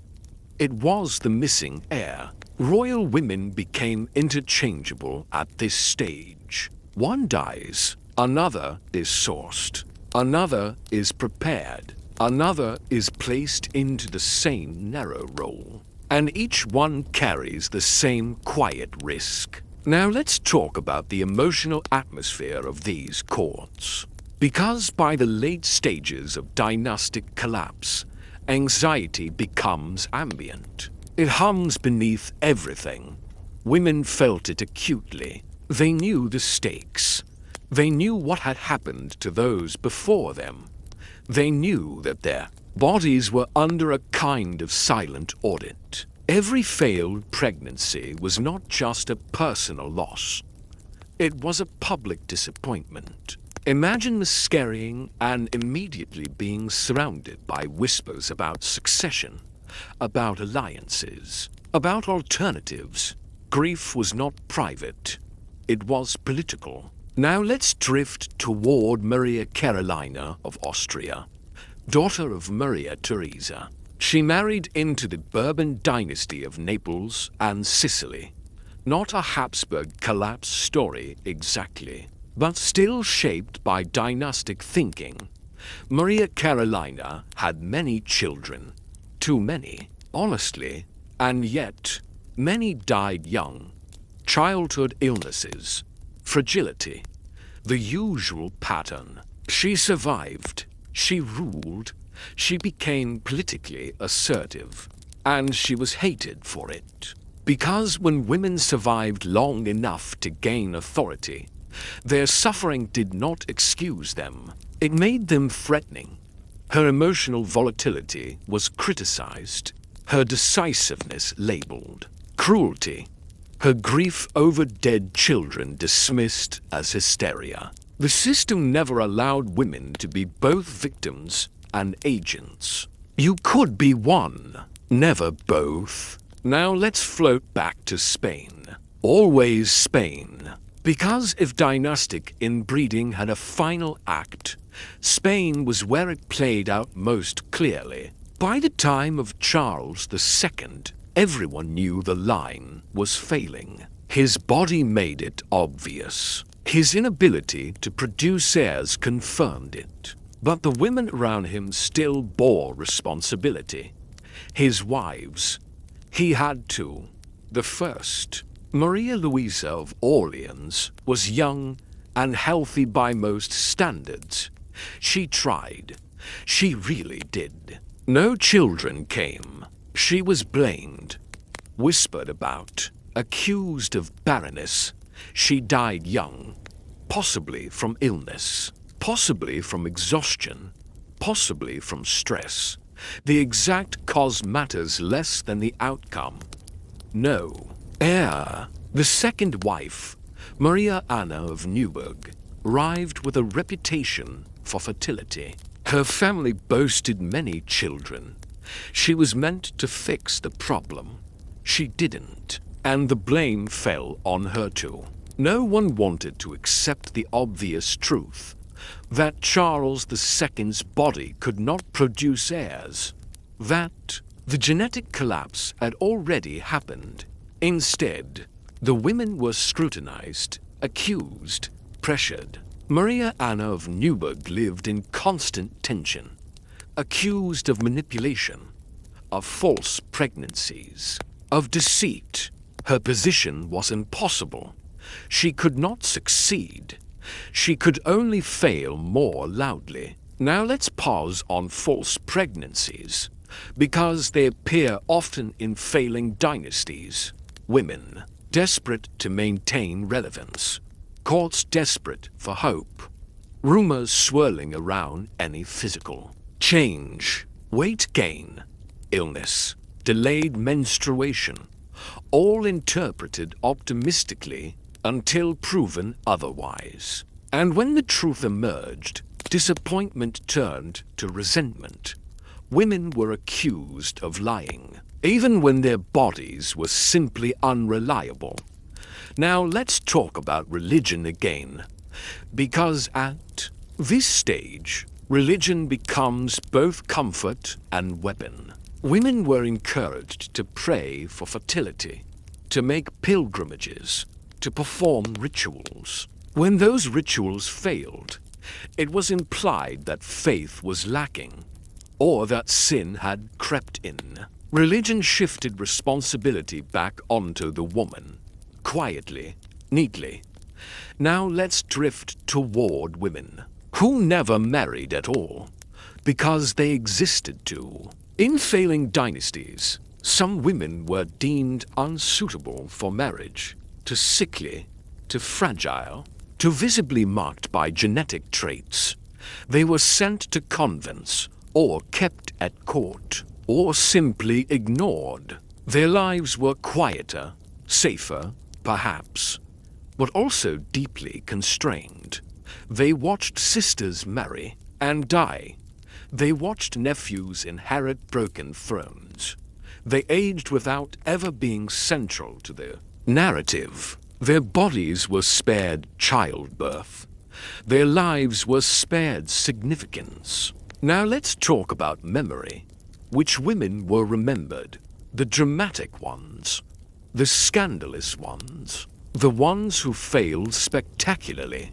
S1: It was the missing heir. Royal women became interchangeable at this stage. One dies, another is sourced, another is prepared, another is placed into the same narrow role, and each one carries the same quiet risk. Now let's talk about the emotional atmosphere of these courts. Because by the late stages of dynastic collapse, anxiety becomes ambient. It hums beneath everything. Women felt it acutely. They knew the stakes. They knew what had happened to those before them. They knew that their bodies were under a kind of silent audit. Every failed pregnancy was not just a personal loss. It was a public disappointment. Imagine miscarrying and immediately being surrounded by whispers about succession, about alliances, about alternatives. Grief was not private. It was political. Now let's drift toward Maria Carolina of Austria, daughter of Maria Theresa. She married into the Bourbon dynasty of Naples and Sicily. Not a Habsburg collapse story exactly, but still shaped by dynastic thinking. Maria Carolina had many children. too many, honestly, and yet many died young. Childhood illnesses, fragility, the usual pattern. She survived, she ruled, she became politically assertive, and she was hated for it. Because when women survived long enough to gain authority, their suffering did not excuse them. It made them threatening. Her emotional volatility was criticized, her decisiveness labeled, cruelty, her grief over dead children dismissed as hysteria. The system never allowed women to be both victims and agents. You could be one, never both. Now let's float back to Spain. Always Spain. Because if dynastic inbreeding had a final act, Spain was where it played out most clearly. By the time of Charles II, everyone knew the line was failing. His body made it obvious. His inability to produce heirs confirmed it. But the women around him still bore responsibility. His wives. He had two. The first, Maria Louisa of Orleans, was young and healthy by most standards. She tried. She really did. No children came. She was blamed, whispered about, accused of barrenness. She died young, possibly from illness, possibly from exhaustion, possibly from stress. The exact cause matters less than the outcome. No. Heir, the second wife, Maria Anna of Neuburg, arrived with a reputation for fertility. Her family boasted many children. She was meant to fix the problem. She didn't, and the blame fell on her too. No one wanted to accept the obvious truth that Charles II's body could not produce heirs, that the genetic collapse had already happened. Instead, the women were scrutinized, accused, pressured. Maria Anna of Neuburg lived in constant tension, accused of manipulation, of false pregnancies, of deceit. Her position was impossible. She could not succeed. She could only fail more loudly. Now let's pause on false pregnancies, because they appear often in failing dynasties. Women, desperate to maintain relevance. Courts desperate for hope. Rumors swirling around any physical change. Weight gain. Illness. Delayed menstruation. All interpreted optimistically until proven otherwise. And when the truth emerged, disappointment turned to resentment. Women were accused of lying, even when their bodies were simply unreliable. Now let's talk about religion again, because at this stage, religion becomes both comfort and weapon. Women were encouraged to pray for fertility, to make pilgrimages, to perform rituals. When those rituals failed, it was implied that faith was lacking, or that sin had crept in. Religion shifted responsibility back onto the woman, quietly, neatly. Now let's drift toward women, who never married at all, because they existed to. In failing dynasties, some women were deemed unsuitable for marriage, too sickly, too fragile, too visibly marked by genetic traits. They were sent to convents, or kept at court, or simply ignored. Their lives were quieter, safer, perhaps, but also deeply constrained. They watched sisters marry and die. They watched nephews inherit broken thrones. They aged without ever being central to the narrative. Their bodies were spared childbirth. Their lives were spared significance. Now let's talk about memory. Which women were remembered? The dramatic ones, the scandalous ones, the ones who failed spectacularly.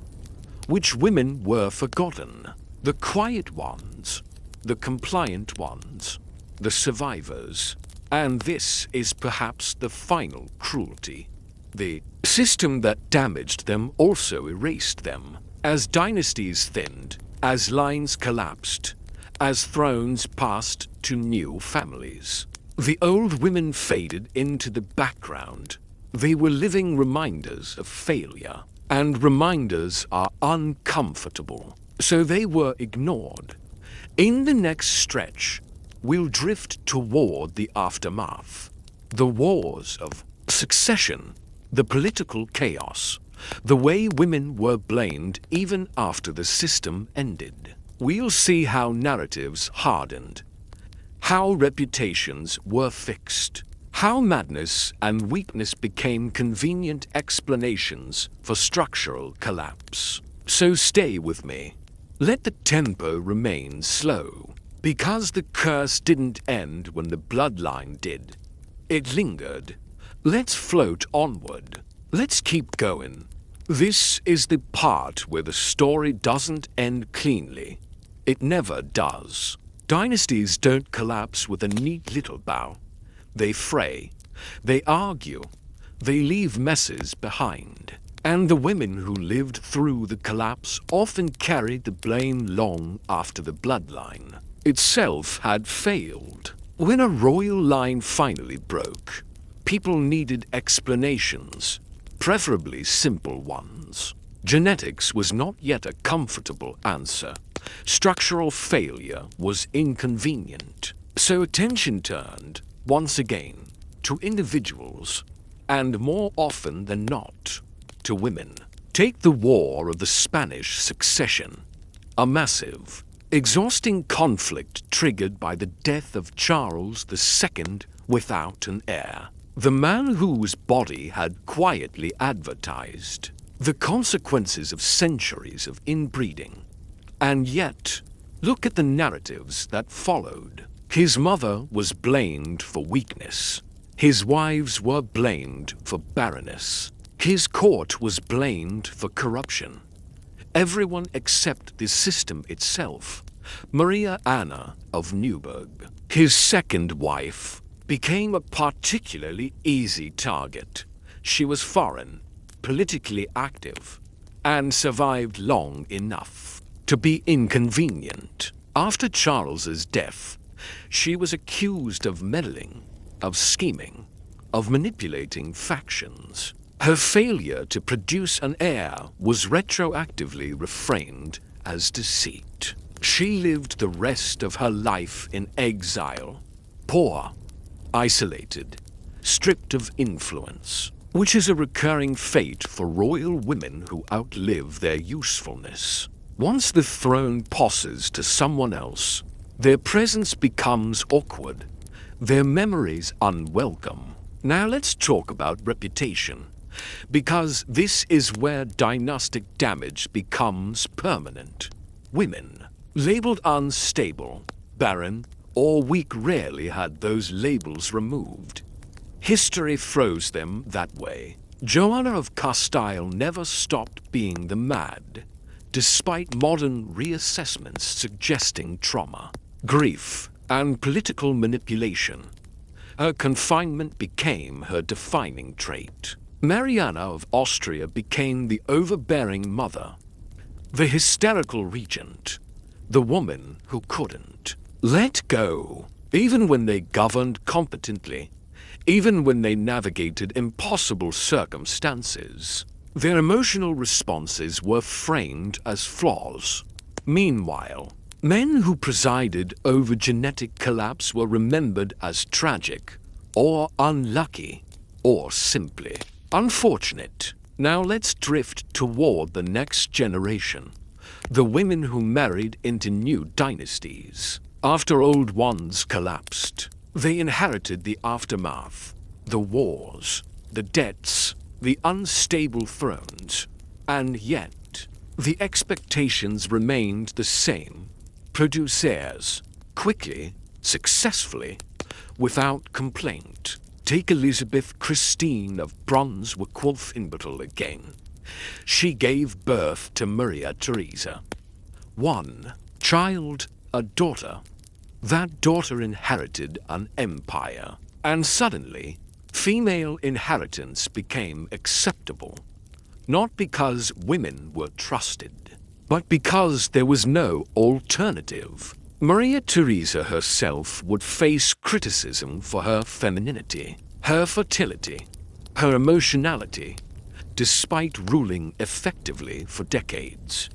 S1: Which women were forgotten? The quiet ones, the compliant ones, the survivors. And this is perhaps the final cruelty. The system that damaged them also erased them. As dynasties thinned, as lines collapsed, as thrones passed to new families, the old women faded into the background. They were living reminders of failure, and reminders are uncomfortable, so they were ignored. In the next stretch, we'll drift toward the aftermath, the wars of succession, the political chaos, the way women were blamed even after the system ended. We'll see how narratives hardened, how reputations were fixed, how madness and weakness became convenient explanations for structural collapse. So stay with me. Let the tempo remain slow, because the curse didn't end when the bloodline did. It lingered. Let's float onward. Let's keep going. This is the part where the story doesn't end cleanly. It never does. Dynasties don't collapse with a neat little bow. They fray. They argue. They leave messes behind. And the women who lived through the collapse often carried the blame long after the bloodline itself had failed. When a royal line finally broke, people needed explanations, preferably simple ones. Genetics was not yet a comfortable answer. Structural failure was inconvenient. So attention turned, once again, to individuals, and more often than not, to women. Take the War of the Spanish Succession, a massive, exhausting conflict triggered by the death of Charles II without an heir, the man whose body had quietly advertised the consequences of centuries of inbreeding. And yet, look at the narratives that followed. His mother was blamed for weakness. His wives were blamed for barrenness. His court was blamed for corruption. Everyone except the system itself. Maria Anna of Neuburg, his second wife, became a particularly easy target. She was foreign, politically active, and survived long enough to be inconvenient. After Charles's death, she was accused of meddling, of scheming, of manipulating factions. Her failure to produce an heir was retroactively reframed as deceit. She lived the rest of her life in exile, poor, isolated, stripped of influence, which is a recurring fate for royal women who outlive their usefulness. Once the throne passes to someone else, their presence becomes awkward, their memories unwelcome. Now let's talk about reputation, because this is where dynastic damage becomes permanent. Women, labeled unstable, barren, or weak, rarely had those labels removed. History froze them that way. Joanna of Castile never stopped being the mad, despite modern reassessments suggesting trauma, grief, and political manipulation. Her confinement became her defining trait. Mariana of Austria became the overbearing mother, the hysterical regent, the woman who couldn't let go, even when they governed competently, even when they navigated impossible circumstances. Their emotional responses were framed as flaws. Meanwhile, men who presided over genetic collapse were remembered as tragic, or unlucky, or simply unfortunate. Now let's drift toward the next generation, the women who married into new dynasties. After old ones collapsed, they inherited the aftermath, the wars, the debts, the unstable thrones, and yet the expectations remained the same. Produce heirs, quickly, successfully, without complaint. Take Elizabeth Christine of Brunswick-Wolfenbüttel again. She gave birth to Maria Theresa. One child, a daughter. That daughter inherited an empire, and suddenly, female inheritance became acceptable. Not because women were trusted, but because there was no alternative. Maria Theresa herself would face criticism for her femininity, her fertility, her emotionality, despite ruling effectively for decades.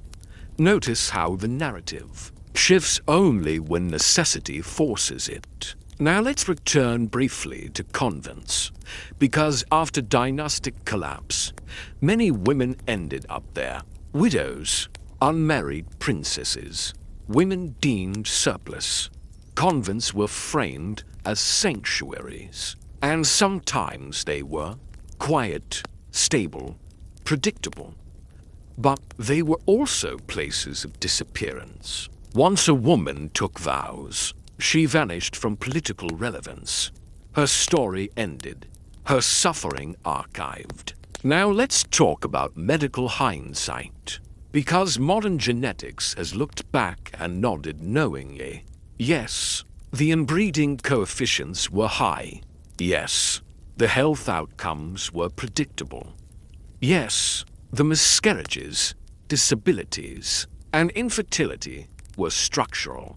S1: Notice how the narrative shifts only when necessity forces it. Now let's return briefly to convents, because after dynastic collapse, many women ended up there. Widows, unmarried princesses, women deemed surplus. Convents were framed as sanctuaries, and sometimes they were quiet, stable, predictable. But they were also places of disappearance. Once a woman took vows, she vanished from political relevance. Her story ended, her suffering archived. Now let's talk about medical hindsight, because modern genetics has looked back and nodded knowingly. Yes, the inbreeding coefficients were high. Yes, the health outcomes were predictable. Yes, the miscarriages, disabilities, and infertility were structural.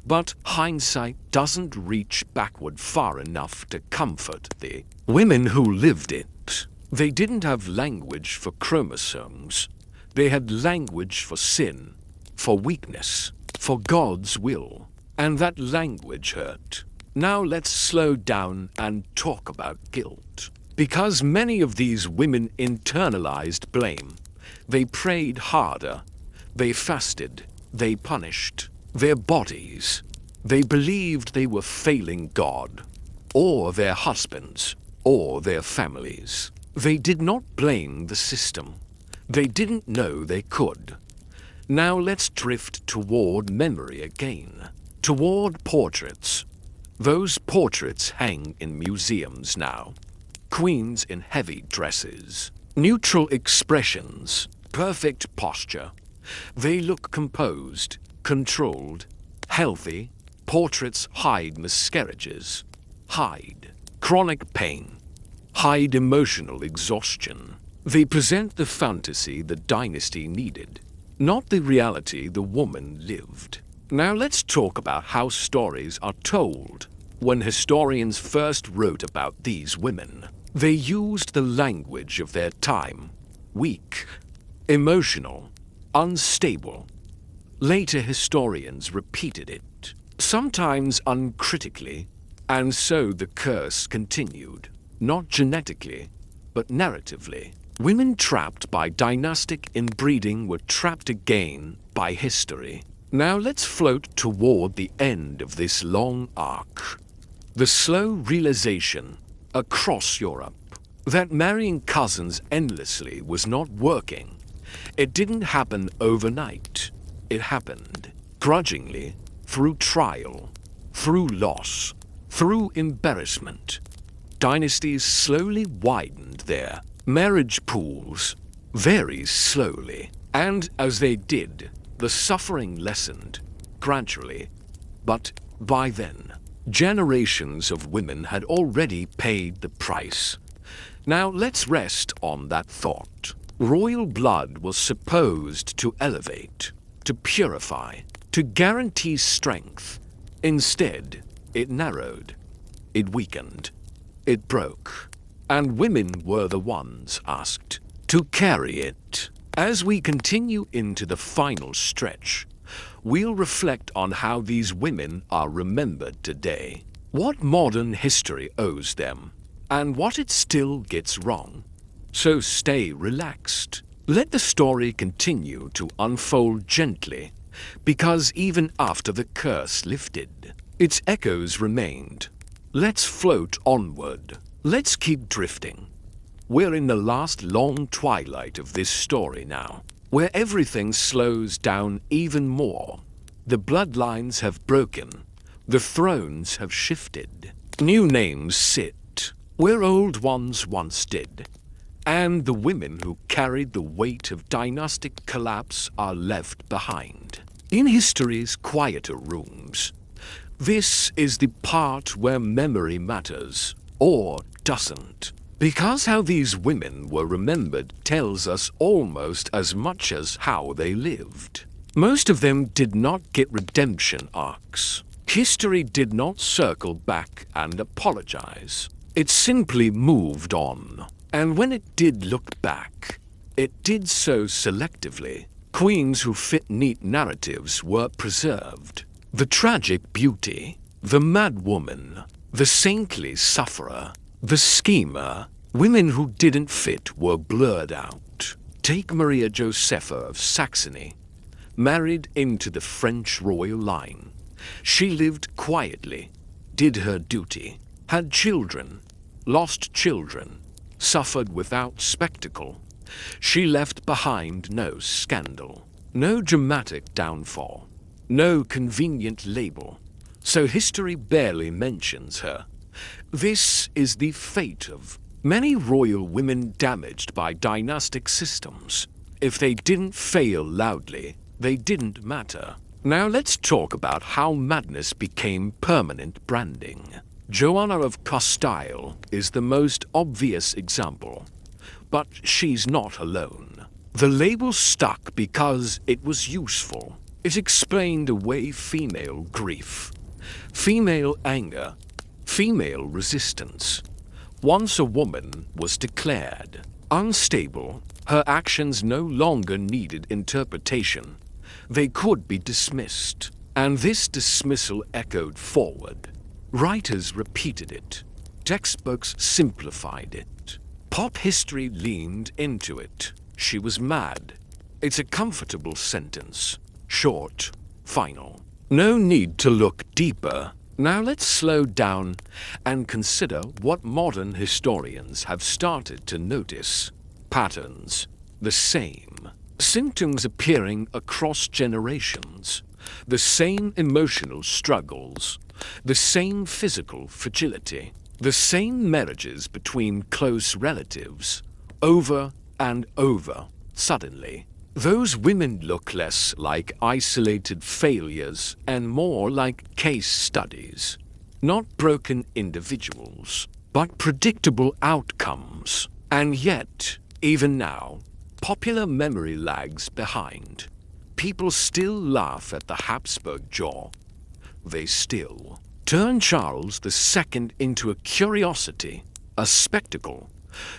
S1: But hindsight doesn't reach backward far enough to comfort the women who lived it. They didn't have language for chromosomes. They had language for sin, for weakness, for God's will. And that language hurt. Now let's slow down and talk about guilt. Because many of these women internalized blame. They prayed harder. They fasted. They punished their bodies. They believed they were failing God, or their husbands, or their families. They did not blame the system. They didn't know they could. Now let's drift toward memory again, toward portraits. Those portraits hang in museums now. Queens in heavy dresses, neutral expressions, perfect posture. They look composed, controlled, healthy. Portraits hide miscarriages, hide chronic pain, hide emotional exhaustion. They present the fantasy the dynasty needed, not the reality the woman lived. Now let's talk about how stories are told. When historians first wrote about these women, they used the language of their time: weak, emotional, unstable. Later historians repeated it, sometimes uncritically, and so the curse continued, not genetically, but narratively. Women trapped by dynastic inbreeding were trapped again by history. Now let's float toward the end of this long arc. The slow realization across Europe that marrying cousins endlessly was not working. It didn't happen overnight. It happened grudgingly, through trial, through loss, through embarrassment. Dynasties slowly widened their marriage pools, very slowly, and as they did, the suffering lessened, gradually. But by then, generations of women had already paid the price. Now let's rest on that thought. Royal blood was supposed to elevate, to purify, to guarantee strength. Instead, it narrowed, it weakened, it broke. And women were the ones asked to carry it. As we continue into the final stretch, we'll reflect on how these women are remembered today, what modern history owes them, and what it still gets wrong. So stay relaxed. Let the story continue to unfold gently, because even after the curse lifted, its echoes remained. Let's float onward. Let's keep drifting. We're in the last long twilight of this story now, where everything slows down even more. The bloodlines have broken. The thrones have shifted. New names sit where old ones once did. And the women who carried the weight of dynastic collapse are left behind. In history's quieter rooms, This is the part where memory matters, or doesn't. Because how these women were remembered tells us almost as much as how they lived. Most of them did not get redemption arcs. History did not circle back and apologize. It simply moved on. And when it did look back, it did so selectively. Queens who fit neat narratives were preserved. The tragic beauty, the mad woman, the saintly sufferer, the schemer, women who didn't fit were blurred out. Take Maria Josepha of Saxony, married into the French royal line. She lived quietly, did her duty, had children, lost children, suffered without spectacle. She left behind no scandal, no dramatic downfall, no convenient label, so history barely mentions her. This is the fate of many royal women damaged by dynastic systems. If they didn't fail loudly, they didn't matter. Now let's talk about how madness became permanent branding. Joanna of Castile is the most obvious example, but she's not alone. The label stuck because it was useful. It explained away female grief, female anger, female resistance. Once a woman was declared unstable, her actions no longer needed interpretation. They could be dismissed, and this dismissal echoed forward. Writers repeated it. Textbooks simplified it. Pop history leaned into it. She was mad. It's a comfortable sentence. Short, final. No need to look deeper. Now let's slow down and consider what modern historians have started to notice. Patterns. The same. Symptoms appearing across generations. The same emotional struggles. The same physical fragility. The same marriages between close relatives. Over and over. Suddenly. Those women look less like isolated failures and more like case studies. Not broken individuals, but predictable outcomes. And yet, even now, popular memory lags behind. People still laugh at the Habsburg jaw. They still turn Charles II into a curiosity, a spectacle.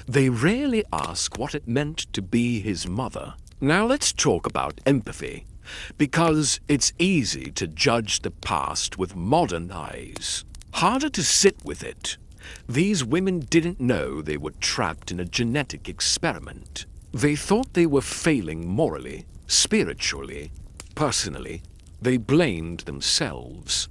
S1: They rarely ask what it meant to be his mother. Now let's talk about empathy, because it's easy to judge the past with modern eyes. Harder to sit with it. These women didn't know they were trapped in a genetic experiment. They thought they were failing morally, spiritually, personally. They blamed themselves.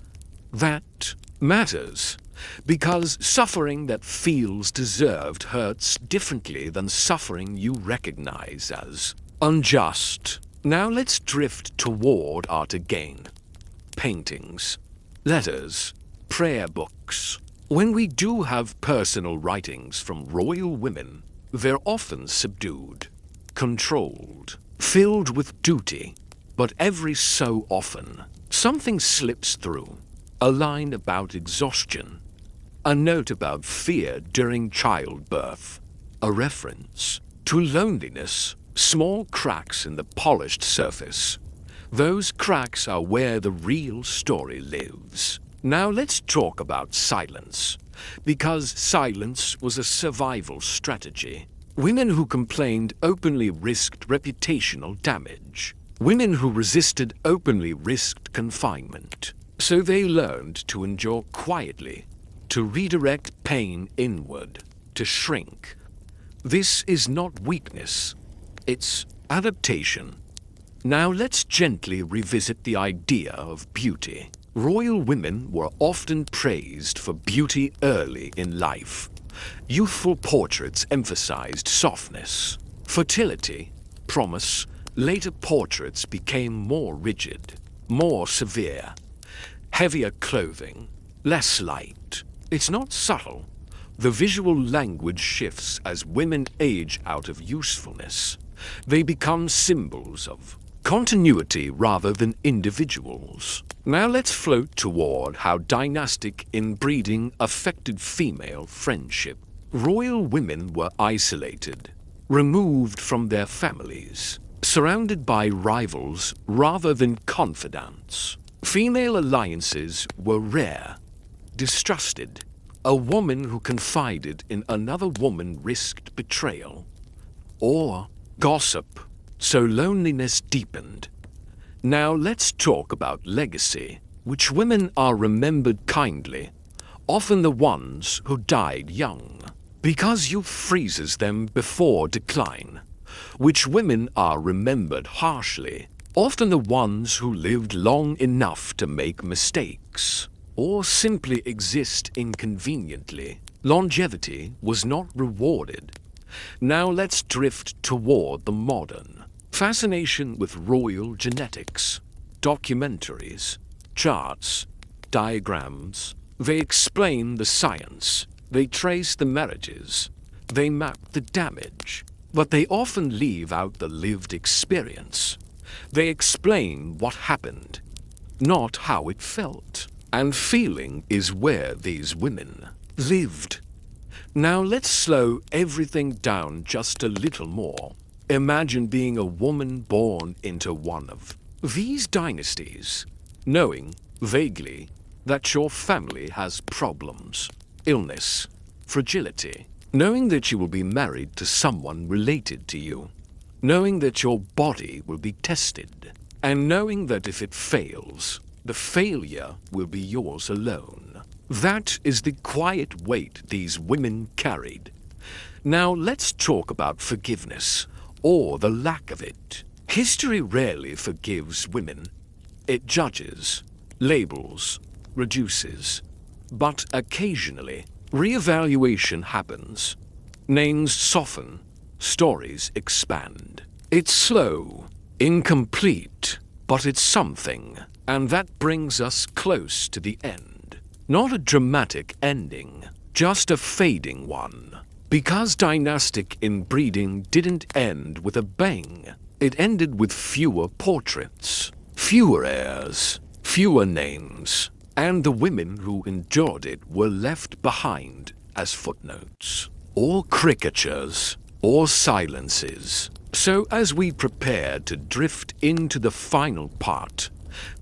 S1: That matters, because suffering that feels deserved hurts differently than suffering you recognize as unjust. Now let's drift toward art again. Paintings, letters, prayer books. When we do have personal writings from royal women, they're often subdued, controlled, filled with duty. But every so often, something slips through. A line about exhaustion, a note about fear during childbirth, a reference to loneliness. Small cracks in the polished surface. Those cracks are where the real story lives. Now let's talk about silence, because silence was a survival strategy. Women who complained openly risked reputational damage. Women who resisted openly risked confinement. So they learned to endure quietly, to redirect pain inward, to shrink. This is not weakness. It's adaptation. Now let's gently revisit the idea of beauty. Royal women were often praised for beauty early in life. Youthful portraits emphasized softness, fertility, promise. Later portraits became more rigid, more severe. Heavier clothing, less light. It's not subtle. The visual language shifts as women age out of usefulness. They become symbols of continuity rather than individuals. Now let's float toward how dynastic inbreeding affected female friendship. Royal women were isolated, removed from their families, surrounded by rivals rather than confidants. Female alliances were rare, distrusted. A woman who confided in another woman risked betrayal or gossip, so loneliness deepened. Now let's talk about legacy, which women are remembered kindly, often the ones who died young, because youth freezes them before decline. Which women are remembered harshly, often the ones who lived long enough to make mistakes, or simply exist inconveniently. Longevity was not rewarded. Now let's drift toward the modern. Fascination with royal genetics, documentaries, charts, diagrams. They explain the science, they trace the marriages, they map the damage, but they often leave out the lived experience. They explain what happened, not how it felt. And feeling is where these women lived. Now let's slow everything down just a little more. Imagine being a woman born into one of these dynasties, knowing, vaguely, that your family has problems, illness, fragility, knowing that you will be married to someone related to you, knowing that your body will be tested, and knowing that if it fails, the failure will be yours alone. That is the quiet weight these women carried. Now let's talk about forgiveness, or the lack of it. History rarely forgives women. It judges, labels, reduces. But occasionally, reevaluation happens. Names soften, stories expand. It's slow, incomplete, but it's something. And that brings us close to the end. Not a dramatic ending, just a fading one. Because dynastic inbreeding didn't end with a bang. It ended with fewer portraits, fewer heirs, fewer names, and the women who endured it were left behind as footnotes, or caricatures, or silences. So as we prepare to drift into the final part,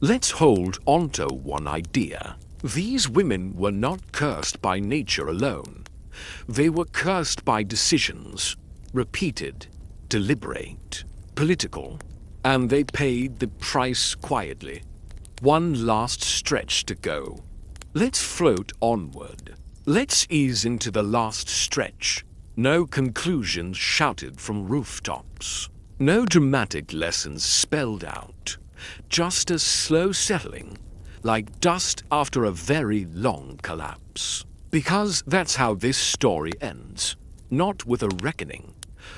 S1: let's hold onto one idea. These women were not cursed by nature alone. They were cursed by decisions, repeated, deliberate, political, and they paid the price quietly. One last stretch to go. Let's float onward. Let's ease into the last stretch. No conclusions shouted from rooftops. No dramatic lessons spelled out. Just a slow settling, like dust after a very long collapse. Because that's how this story ends. Not with a reckoning,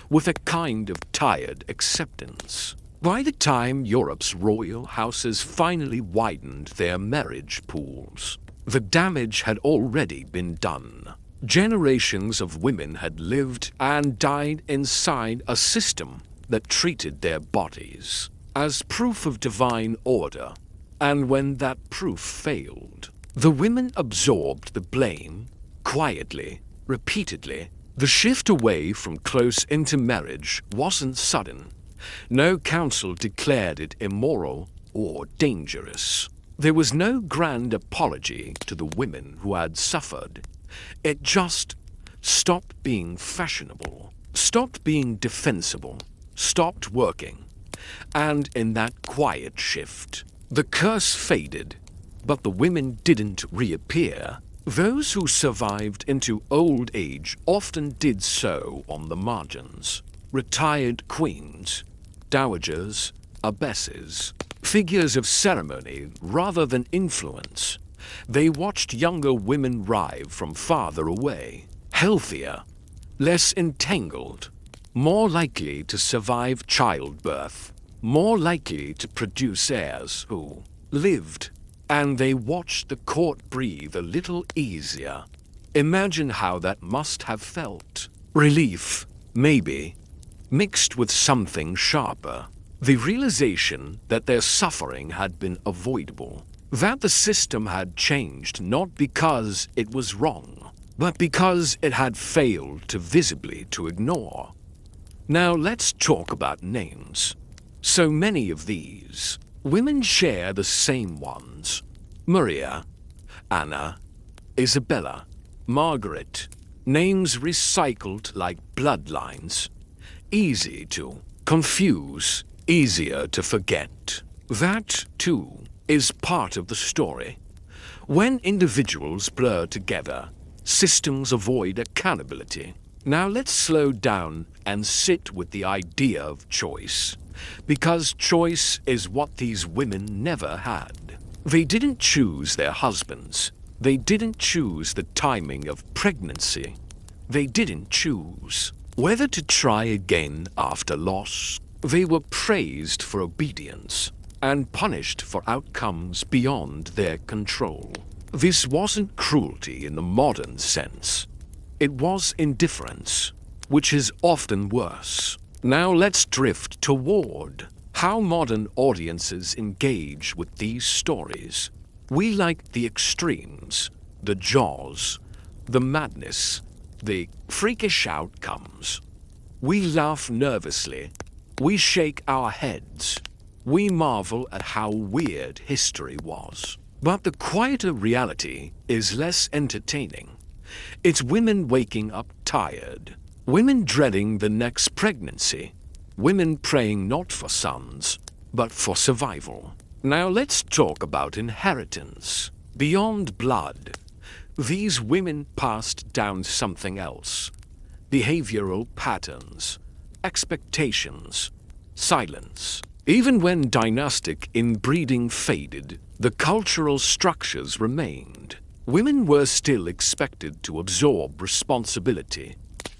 S1: with a kind of tired acceptance. By the time Europe's royal houses finally widened their marriage pools, the damage had already been done. Generations of women had lived and died inside a system that treated their bodies as proof of divine order, and when that proof failed, the women absorbed the blame, quietly, repeatedly. The shift away from close intermarriage wasn't sudden. No council declared it immoral or dangerous. There was no grand apology to the women who had suffered. It just stopped being fashionable, stopped being defensible, stopped working. And in that quiet shift, the curse faded, but the women didn't reappear. Those who survived into old age often did so on the margins. Retired queens, dowagers, abbesses, figures of ceremony rather than influence. They watched younger women arrive from farther away, healthier, less entangled, more likely to survive childbirth, more likely to produce heirs who lived, and they watched the court breathe a little easier. Imagine how that must have felt. Relief, maybe, mixed with something sharper. The realization that their suffering had been avoidable, that the system had changed not because it was wrong, but because it had failed to visibly to ignore. Now let's talk about names. So many of these women share the same ones: Maria, Anna, Isabella, Margaret, names recycled like bloodlines, easy to confuse, easier to forget. That, too, is part of the story. When individuals blur together, systems avoid accountability. Now let's slow down and sit with the idea of choice, because choice is what these women never had. They didn't choose their husbands. They didn't choose the timing of pregnancy. They didn't choose whether to try again after loss. They were praised for obedience and punished for outcomes beyond their control. This wasn't cruelty in the modern sense. It was indifference, which is often worse. Now let's drift toward how modern audiences engage with these stories. We like the extremes, the jaws, the madness, the freakish outcomes. We laugh nervously. We shake our heads. We marvel at how weird history was. But the quieter reality is less entertaining. It's women waking up tired, women dreading the next pregnancy, women praying not for sons, but for survival. Now let's talk about inheritance. Beyond blood, these women passed down something else: behavioral patterns, expectations, silence. Even when dynastic inbreeding faded, the cultural structures remained. Women were still expected to absorb responsibility,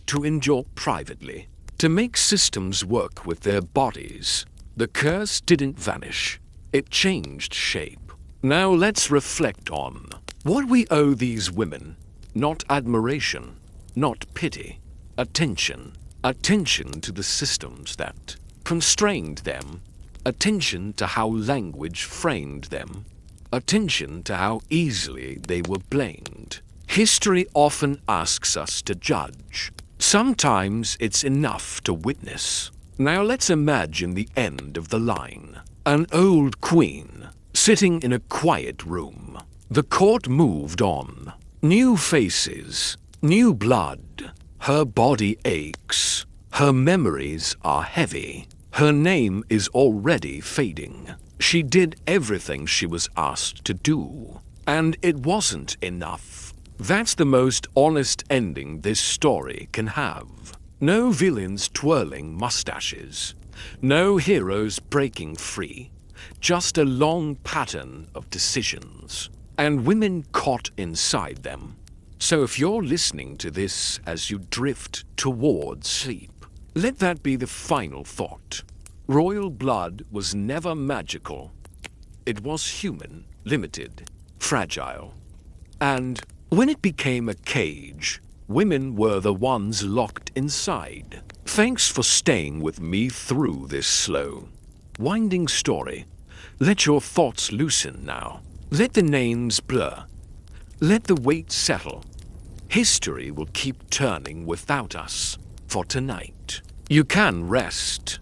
S1: to endure privately, to make systems work with their bodies. The curse didn't vanish. It changed shape. Now let's reflect on what we owe these women. Not admiration, not pity. Attention. Attention to the systems that constrained them. Attention to how language framed them. Attention to how easily they were blamed. History often asks us to judge. Sometimes it's enough to witness. Now let's imagine the end of the line. An old queen, sitting in a quiet room. The court moved on. New faces, new blood. Her body aches. Her memories are heavy. Her name is already fading. She did everything she was asked to do, and it wasn't enough. That's the most honest ending this story can have. No villains twirling mustaches. No heroes breaking free. Just a long pattern of decisions, and women caught inside them. So if you're listening to this as you drift towards sleep, let that be the final thought. Royal blood was never magical. It was human, limited, fragile. And when it became a cage, women were the ones locked inside. Thanks for staying with me through this slow, winding story. Let your thoughts loosen now. Let the names blur. Let the weight settle. History will keep turning without us. For tonight, you can rest.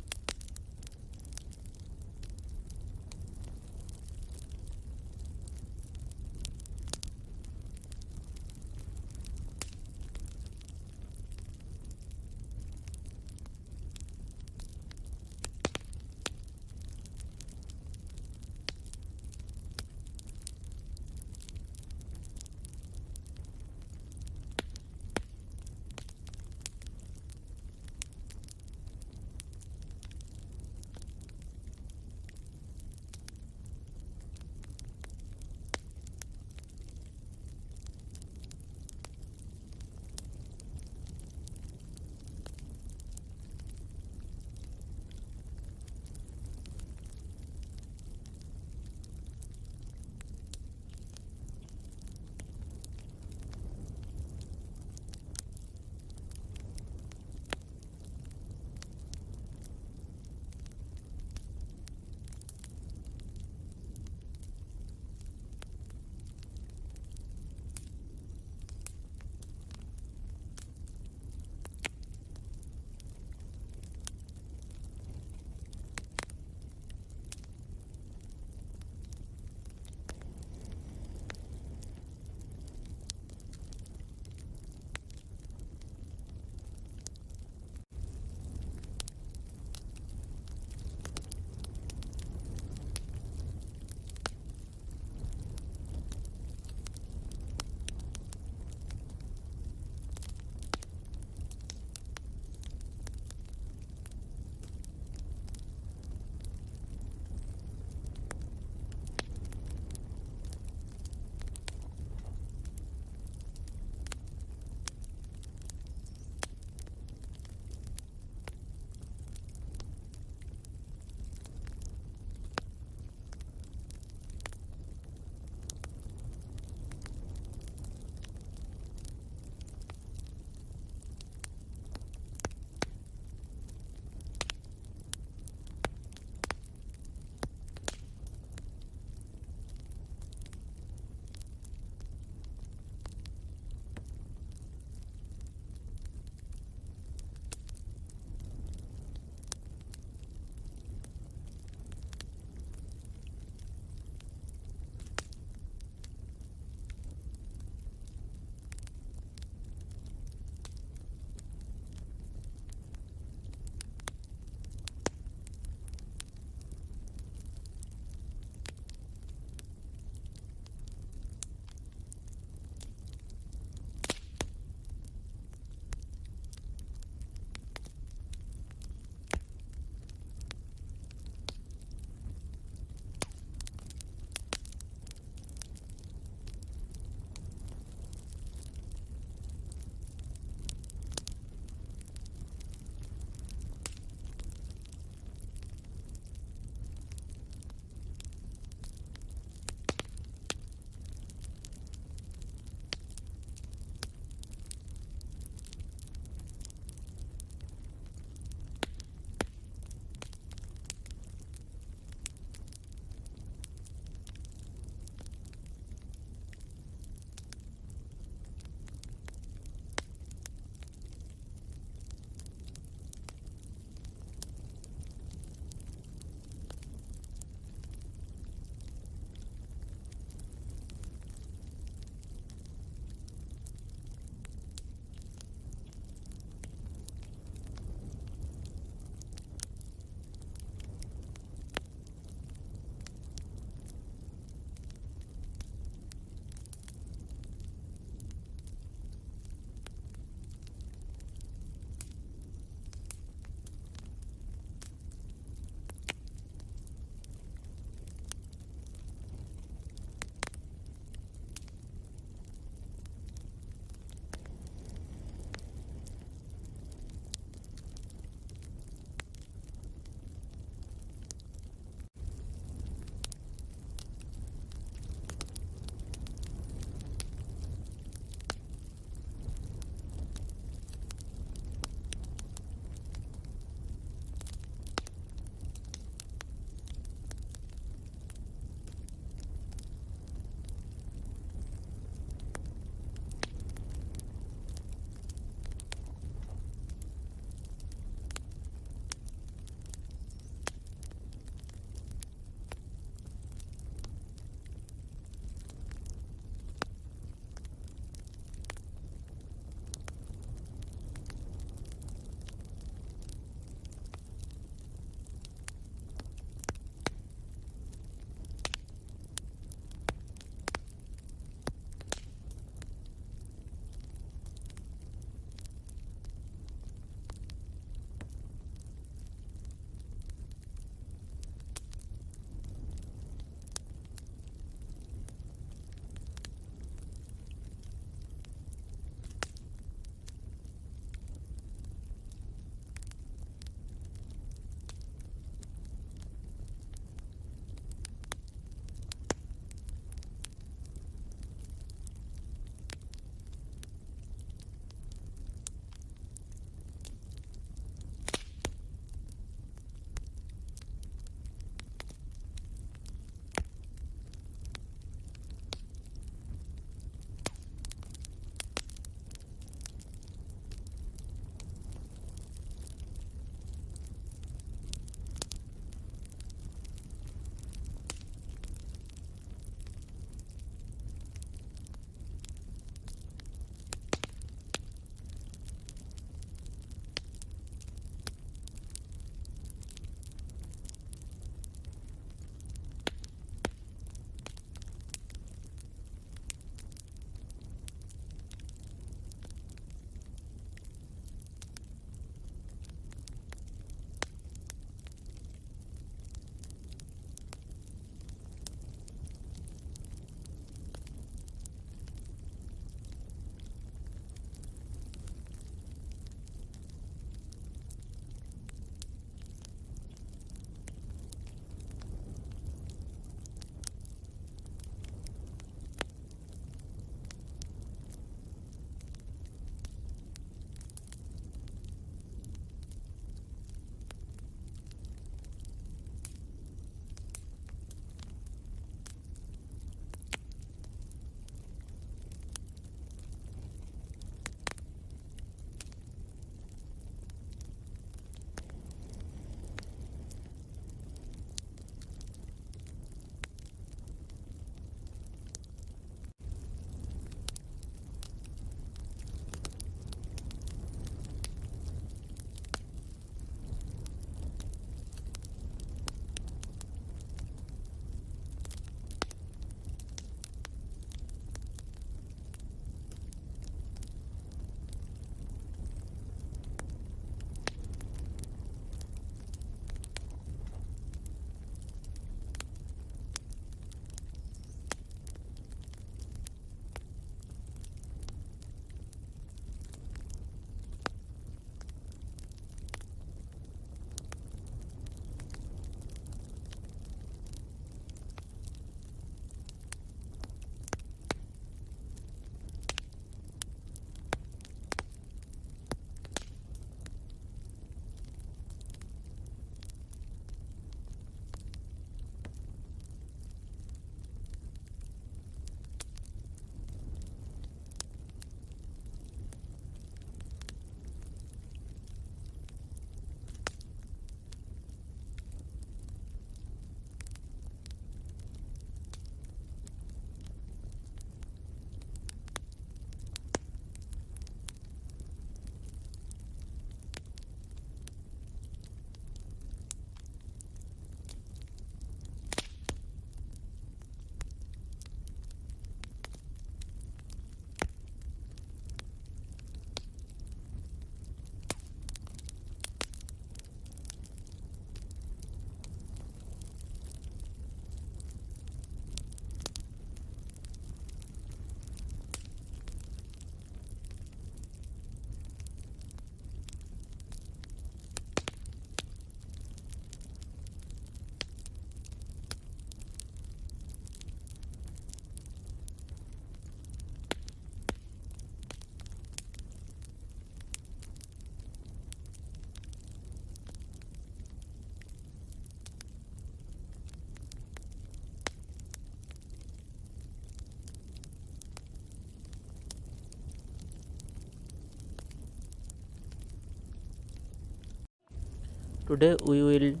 S2: Today we will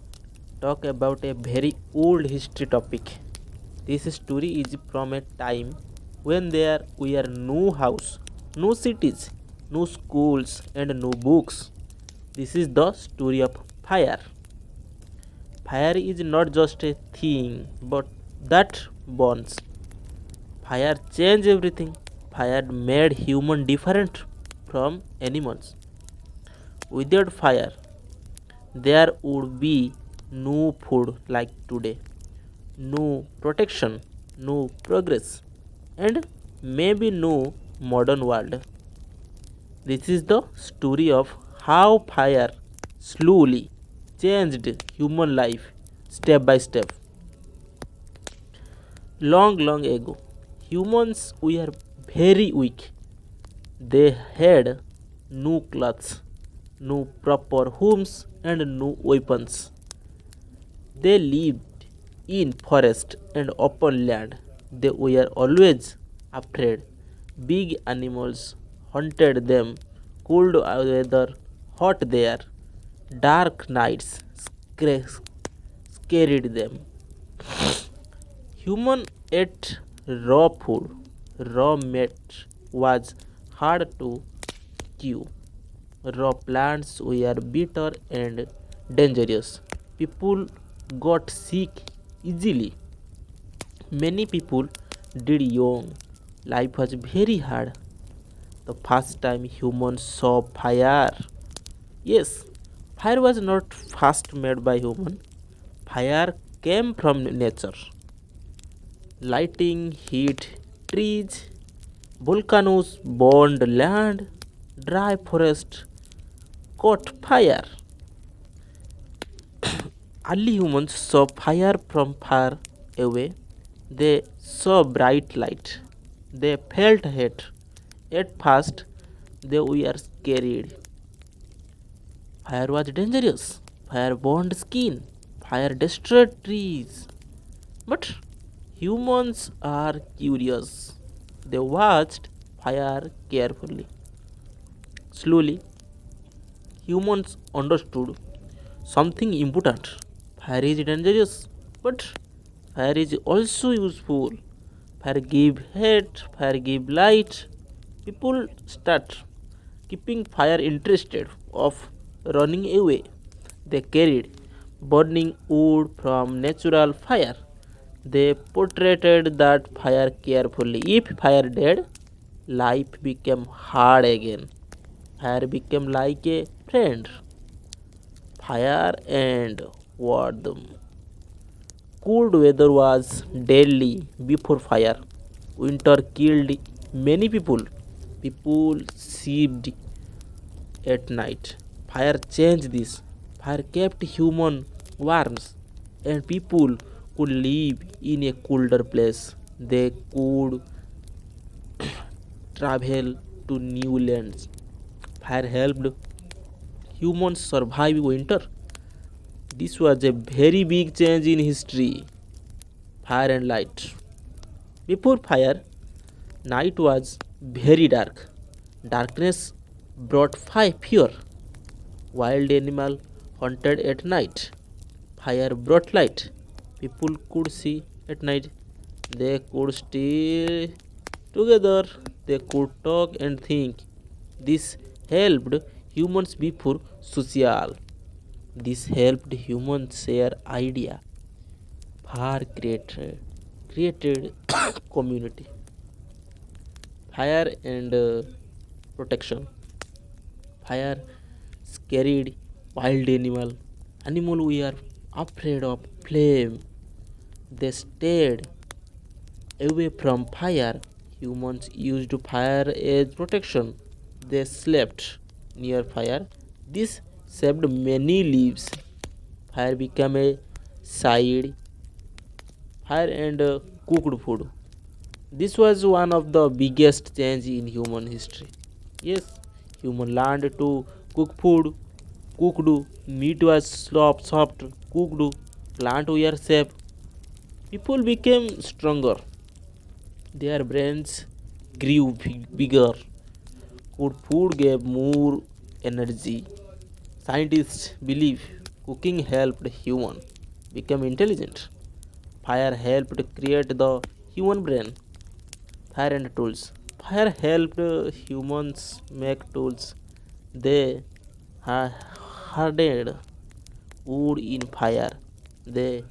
S2: talk about a very old history topic. This story is from a time when there were no house, no cities, no schools and no books. This is the story of fire. Fire is not just a thing but that burns. Fire changed everything. Fire made human different from animals. Without fire there would be no food like today, no protection, no progress, and maybe no modern world. This is the story of how fire slowly changed human life step by step. Long, long ago, humans were very weak. They had no clothes, no proper homes, and no weapons. They lived in forest and open land. They were always afraid. Big animals hunted them, cold weather, hot there, dark nights scared them. Human ate raw food. Raw meat was hard to chew. Raw plants were bitter and dangerous. People got sick easily. Many people died young. Life was very hard. The first time humans saw fire. Yes, fire was not first made by human. Fire came from nature. Lighting heat trees, volcanoes burned land, dry forest caught fire. Early humans saw fire from far away. They saw bright light. They felt heat. At first, they were scared. Fire was dangerous. Fire burned skin. Fire destroyed trees. But humans are curious. They watched fire carefully. Slowly, humans understood something important. Fire is dangerous, but fire is also useful. Fire give heat, fire give light. People start keeping fire interested of running away. They carried burning wood from natural fire. They portrayed that fire carefully. If fire dead, life became hard again. Fire became like a friend. Fire and warmth. Cold weather was deadly before fire. Winter killed many people. People slept at night. Fire changed this. Fire kept human warm and people could live in a colder place. They could travel to new lands. Fire helped humans survive winter. This was a very big change in history. Fire and light. Before fire, night was very dark. Darkness brought fear. Wild animal hunted at night. Fire brought light. People could see at night. They could stay together. They could talk and think. This helped humans before social. This helped humans share idea. Fire created community. Fire and protection. Fire scared wild animal. Animal we are afraid of flame. They stayed away from fire. Humans used fire as protection. They slept near fire. This saved many lives. Fire became a side. Fire and cooked food. This was one of the biggest change in human history. Yes, human learned to cook food. Cooked meat was soft. Cooked plant were safe. People became stronger. Their brains grew bigger. Good food gave more energy. Scientists believe Cooking helped human become intelligent. Fire helped create the human brain. Fire and tools. Fire helped humans make tools. They hardened wood in fire. They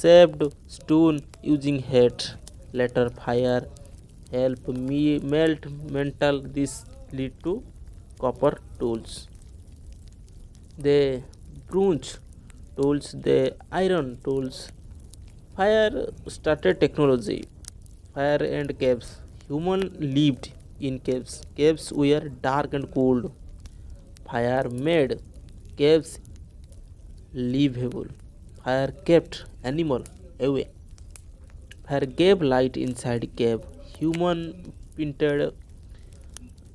S2: shaped stone using heat. Later, fire helped me melt metal. This lead to copper tools. They bronze tools. They iron tools. Fire started technology. Fire and caves. Human lived in caves. Caves were dark and cold. Fire made caves livable. Fire kept animal away. Fire gave light inside cave. Human painted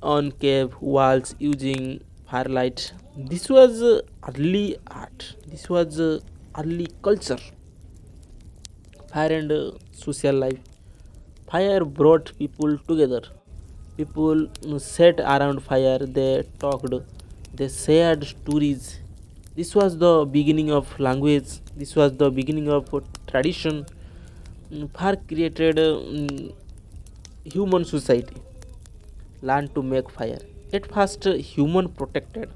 S2: on cave walls using firelight. This was early art. This was early culture. Fire and social life. Fire brought people together. People sat around fire, they talked, they shared stories. This was the beginning of language, this was the beginning of tradition. Fire created human society, learned to make fire. At first, human protected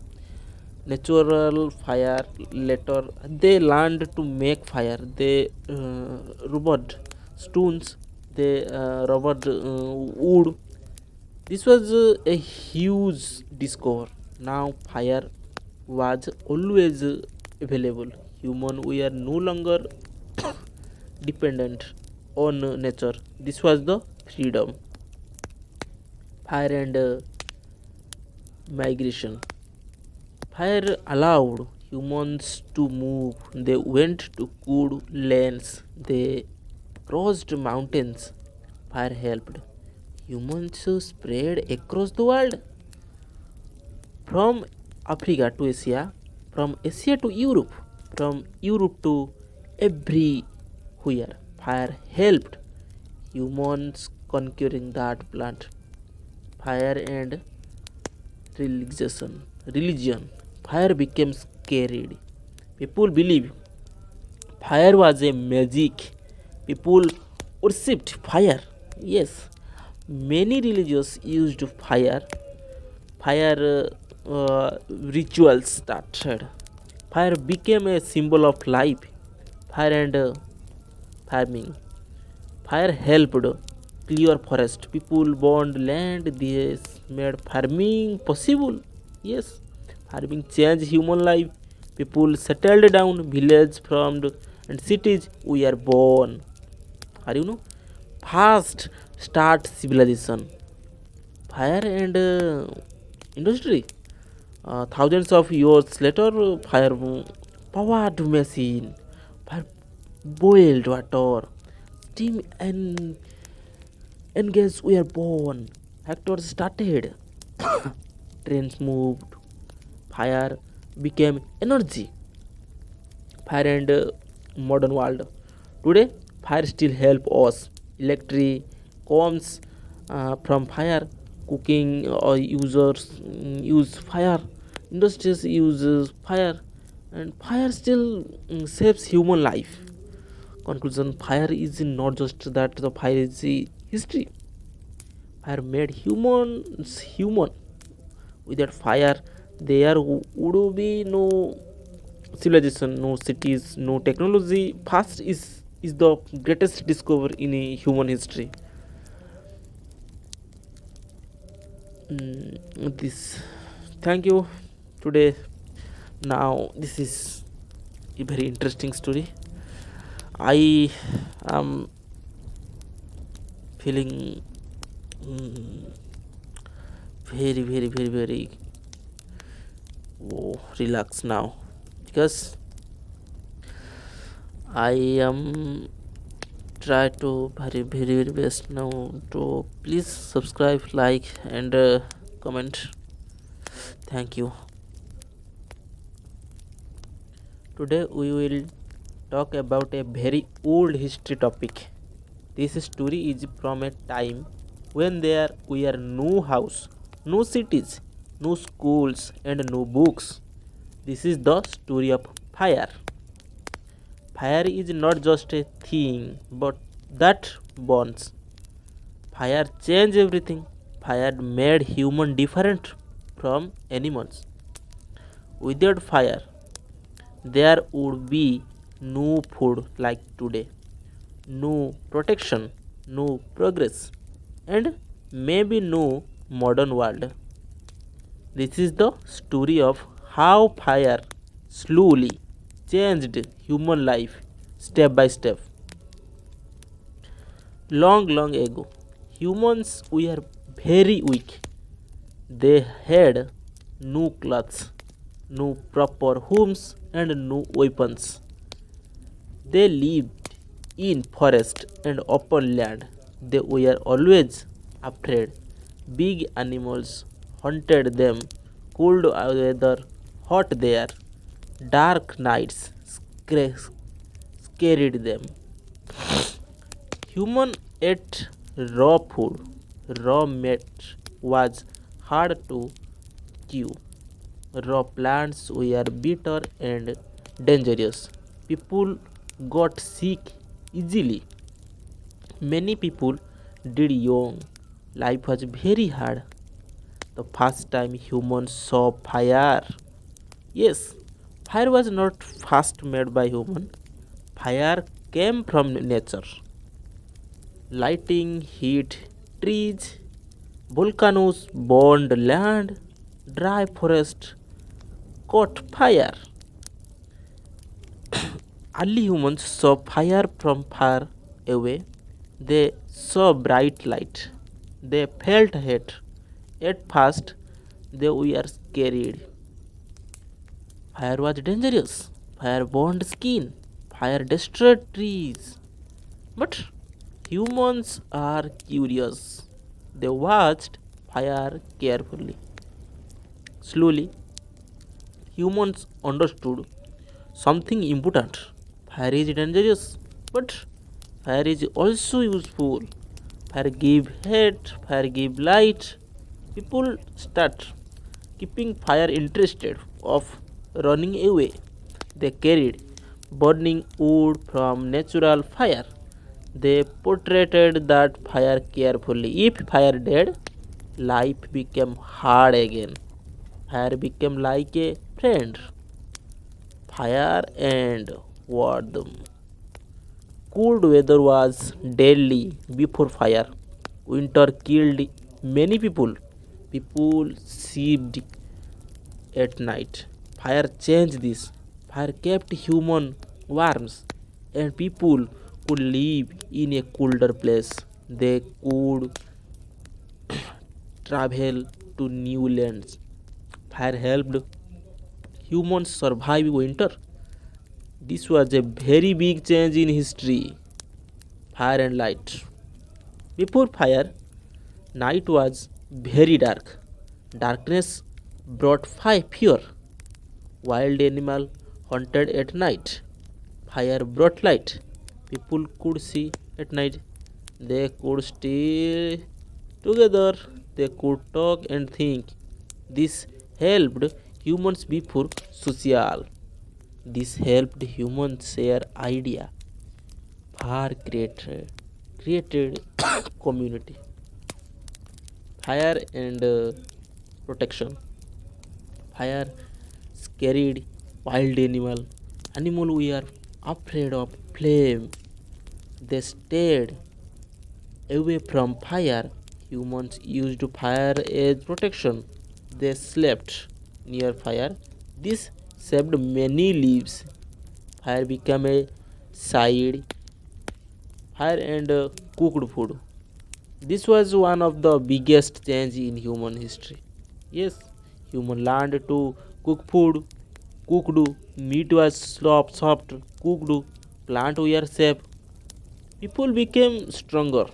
S2: natural fire. Later, they learned to make fire. They rubbed stones, they rubbed wood. This was a huge discovery. Now fire was always available. Human we are no longer dependent on nature. This was the freedom. Fire and migration. Fire allowed humans to move. They went to good lands. They crossed mountains. Fire helped humans spread across the world, from Africa to Asia, from Asia to Europe, from Europe to everywhere. Fire helped humans conquering that plant. Fire and religion. Religion. Fire became scared. People believe fire was a magic. People worshipped fire. Yes, many religions used fire. Fire rituals started. Fire became a symbol of life. Fire and farming. Fire helped clear forest. People burned land. This made farming possible. Yes, farming changed human life. People settled down. Villages formed and cities were born. Are you know? Fast start civilization. Fire and industry. Thousands of years later, fire powered machine, fire boiled water, steam and gas were born. Factors started, trains moved, fire became energy. Fire and modern world. Today, fire still help us. Electric comes from fire. Cooking users use fire. Industries uses fire, and fire still saves human life. Conclusion: fire is not just that the fire is the history. Fire made humans human. Without fire, there would be no civilization, no cities, no technology. Fast is the greatest discovery in human history. This, thank you. Today, now this is a very interesting story. I am feeling very relaxed now, because I am try to very best now to please subscribe, like, and comment. Thank you. Today we will talk about a very old history topic. This story is from a time when there were no house, no cities, no schools, and no books. This is the story of Fire. Fire is not just a thing, but that burns. Fire changed everything. Fire made human different from animals. Without fire, there would be no food like today, no protection, no progress, and maybe no modern world. This is the story of how fire slowly changed human life step by step. Long, long ago, humans were very weak. They had no clothes, no proper homes, and no weapons. They lived in forest and open land. They were always afraid. Big animals hunted them, cold weather hot there, dark nights scared them. Human ate raw food. Raw meat was hard to chew. Raw plants were bitter and dangerous. People got sick easily. Many people died young. Life was very hard. The first time humans saw fire. Yes, fire was not first made by human. Fire came from nature. Lighting heat trees, volcanoes burned land, dry forest caught fire. Early humans saw fire from far away. They saw bright light. They felt heat. At first, they were scared. Fire was dangerous. Fire burned skin. Fire destroyed trees. But humans are curious. They watched fire carefully. Slowly, humans understood something important. Fire is dangerous, but fire is also useful. Fire give heat, fire give light. People start keeping fire interested of running away. They carried burning wood from natural fire. They portrayed that fire carefully. If fire dead, life became hard again. Fire became like a friend. Fire and warmth. Cold weather was deadly before fire. Winter killed many people. People slept at night. Fire changed this. Fire kept human warm and people could live in a colder place. They could travel to new lands. Fire helped humans survive winter. This was a very big change in history. Fire and light. Before fire, night was very dark. Darkness brought fear. Wild animal hunted at night. Fire brought light. People could see at night. They could stay together. They could talk and think. This helped humans before social. This helped humans share idea. Fire created community. Fire and protection. Fire scared wild animal. Animal were afraid of flame. They stayed away from fire. Humans used fire as protection. They slept near fire. This saved many lives. Fire became a side. Fire and cooked food. This was one of the biggest change in human history. Yes, human learned to cook food. Cooked meat was soft. Cooked plant were safe. People became stronger.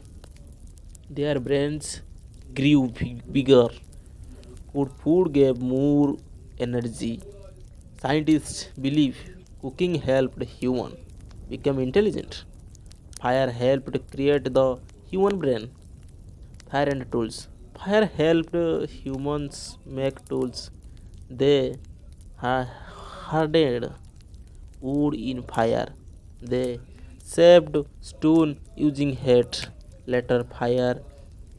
S2: Their brains grew bigger. Good food gave more energy. Scientists believe cooking helped human become intelligent. Fire helped create the human brain. Fire and tools. Fire helped humans make tools. They hardened wood in fire. They shaped stone using heat. Later, fire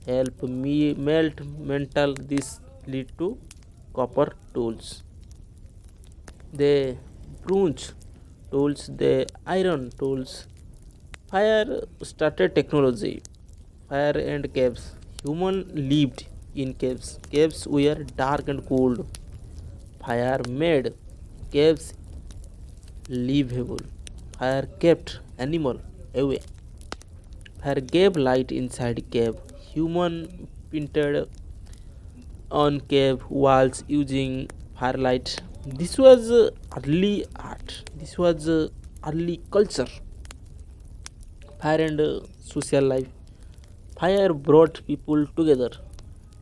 S2: helped me melt metal. This lead to copper tools. They bronze tools. They iron tools. Fire started technology. Fire and caves. Human lived in caves. Caves were dark and cold. Fire made caves livable. Fire kept animal away. Fire gave light inside cave. Human painted on cave walls using firelight. This was early art. This was early culture. Fire and social life. Fire brought people together.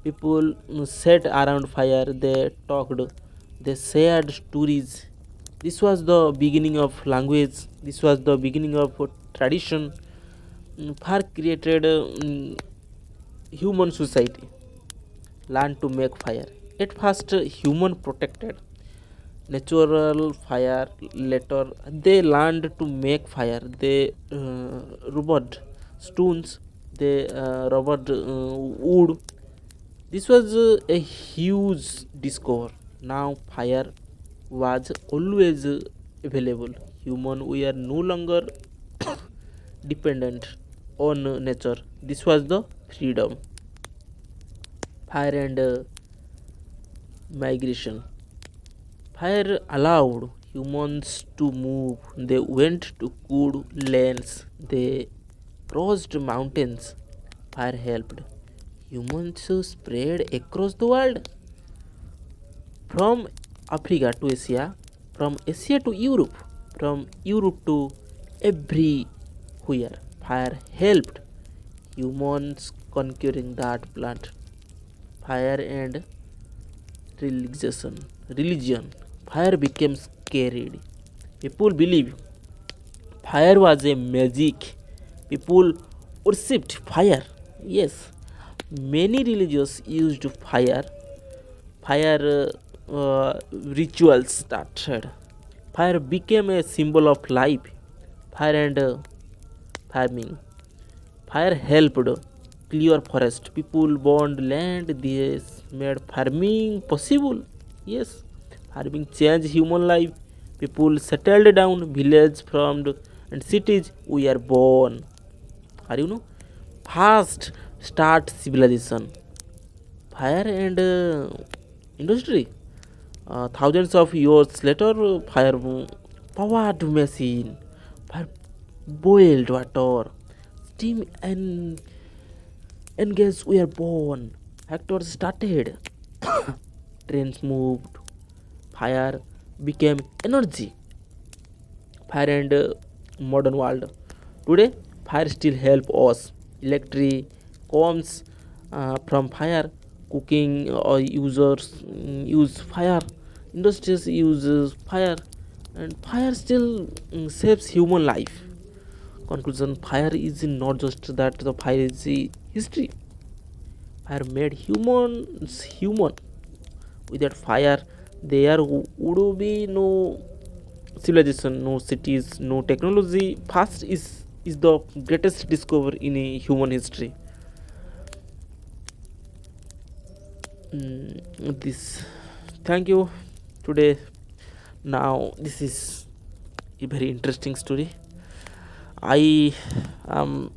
S2: People sat around fire, they talked, they shared stories. This was the beginning of language, this was the beginning of tradition. Fire created human society, learned to make fire. At first, human protected natural fire. Later, they learned to make fire. They rubbed stones, they rubbed wood. This was a huge discovery. Now fire was always available. Human we are no longer dependent on nature. This was the freedom. Fire and migration. Fire allowed humans to move. They went to good lands. They crossed mountains. Fire helped humans to spread across the world, from Africa to Asia, from Asia to Europe, from Europe to everywhere. Fire helped humans conquering that plant. Fire and religion. Religion. Fire became scared. People believe fire was a magic. People worshipped fire. Yes, many religions used fire. Fire rituals started. Fire became a symbol of life. Fire and farming. Fire helped clear forest. People burned land. This made farming possible. Yes, farming changed human life. People settled down. Villages formed and cities were born. Are you know? Fast start civilization. Fire and industry. Thousands of years later, fire powered machine, fire boiled water, steam and gas were born. Factories started, trains moved, fire became energy. Fire and modern world. Today, fire still help us. Electric comes from fire. Cooking or users use fire. Industries uses fire, and fire still saves human life. Conclusion: fire is not just that the fire is the history. Fire made humans human. Without fire, there would be no civilization, no cities, no technology. Fast is the greatest discovery in human history. This, thank you today. Now this is a very interesting story. I am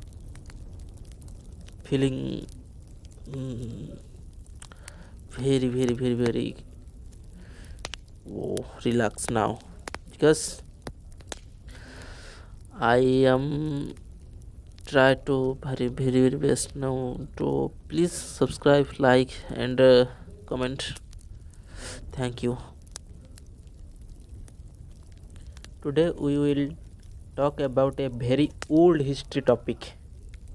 S2: feeling mm, very relaxed now, because I am try to very best now to please subscribe, like, and comment. Thank you. Today we will talk about a very old history topic.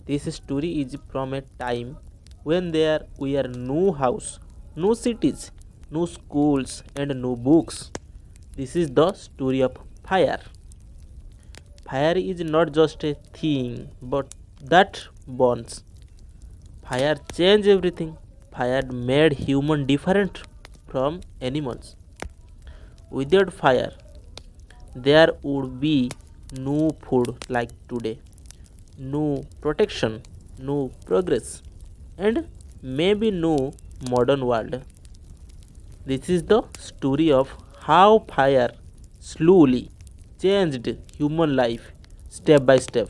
S2: This story is from a time when there were no house, no cities, no schools, and no books. This is the story of fire. Fire is not just a thing, but that burns. Fire changed everything. Fire made human different from animals. Without fire, there would be no food like today, no protection, no progress, and maybe no modern world. This is the story of how fire slowly changed human life step by step.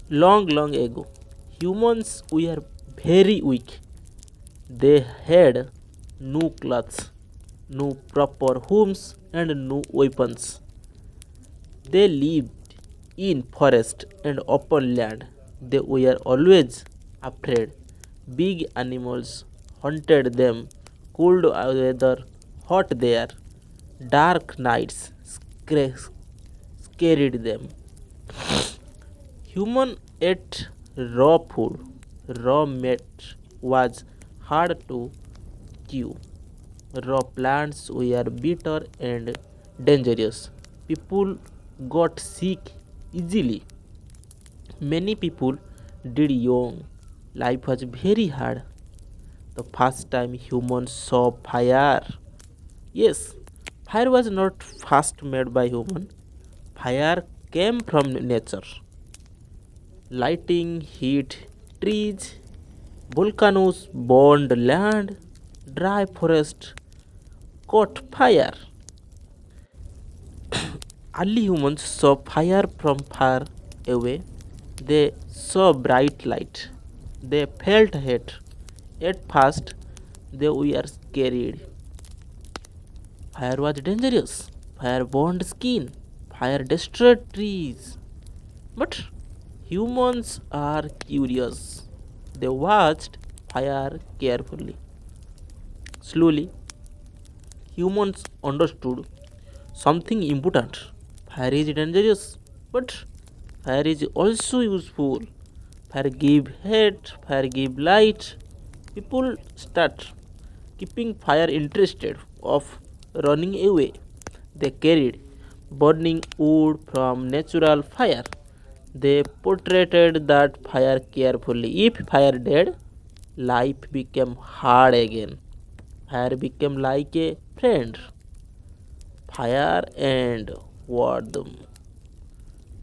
S2: Long, long ago, humans were very weak. They had no clothes, no proper homes, and no weapons. They lived in forest and open land. They were always afraid. Big animals hunted them, cold weather, hot there, dark nights scared them. Human ate raw food. Raw meat was hard to chew. Raw plants were bitter and dangerous. People got sick easily. Many people died young. Life was very hard. The first time humans saw fire. Yes, fire was not first made by human. Fire came from nature. Lighting heat trees, volcanoes burned land, dry forest caught fire. Early humans saw fire from far away. They saw bright light. They felt heat. At first, they were scared. Fire was dangerous. Fire burned skin. Fire destroyed trees. But humans are curious. They watched fire carefully. Slowly, humans understood something important. Fire is dangerous, but fire is also useful. Fire give heat, fire give light. People start keeping fire interested of running away. They carried burning wood from natural fire. They portrayed that fire carefully. If fire dead, life became hard again. Fire became like a friend. Fire and warmth.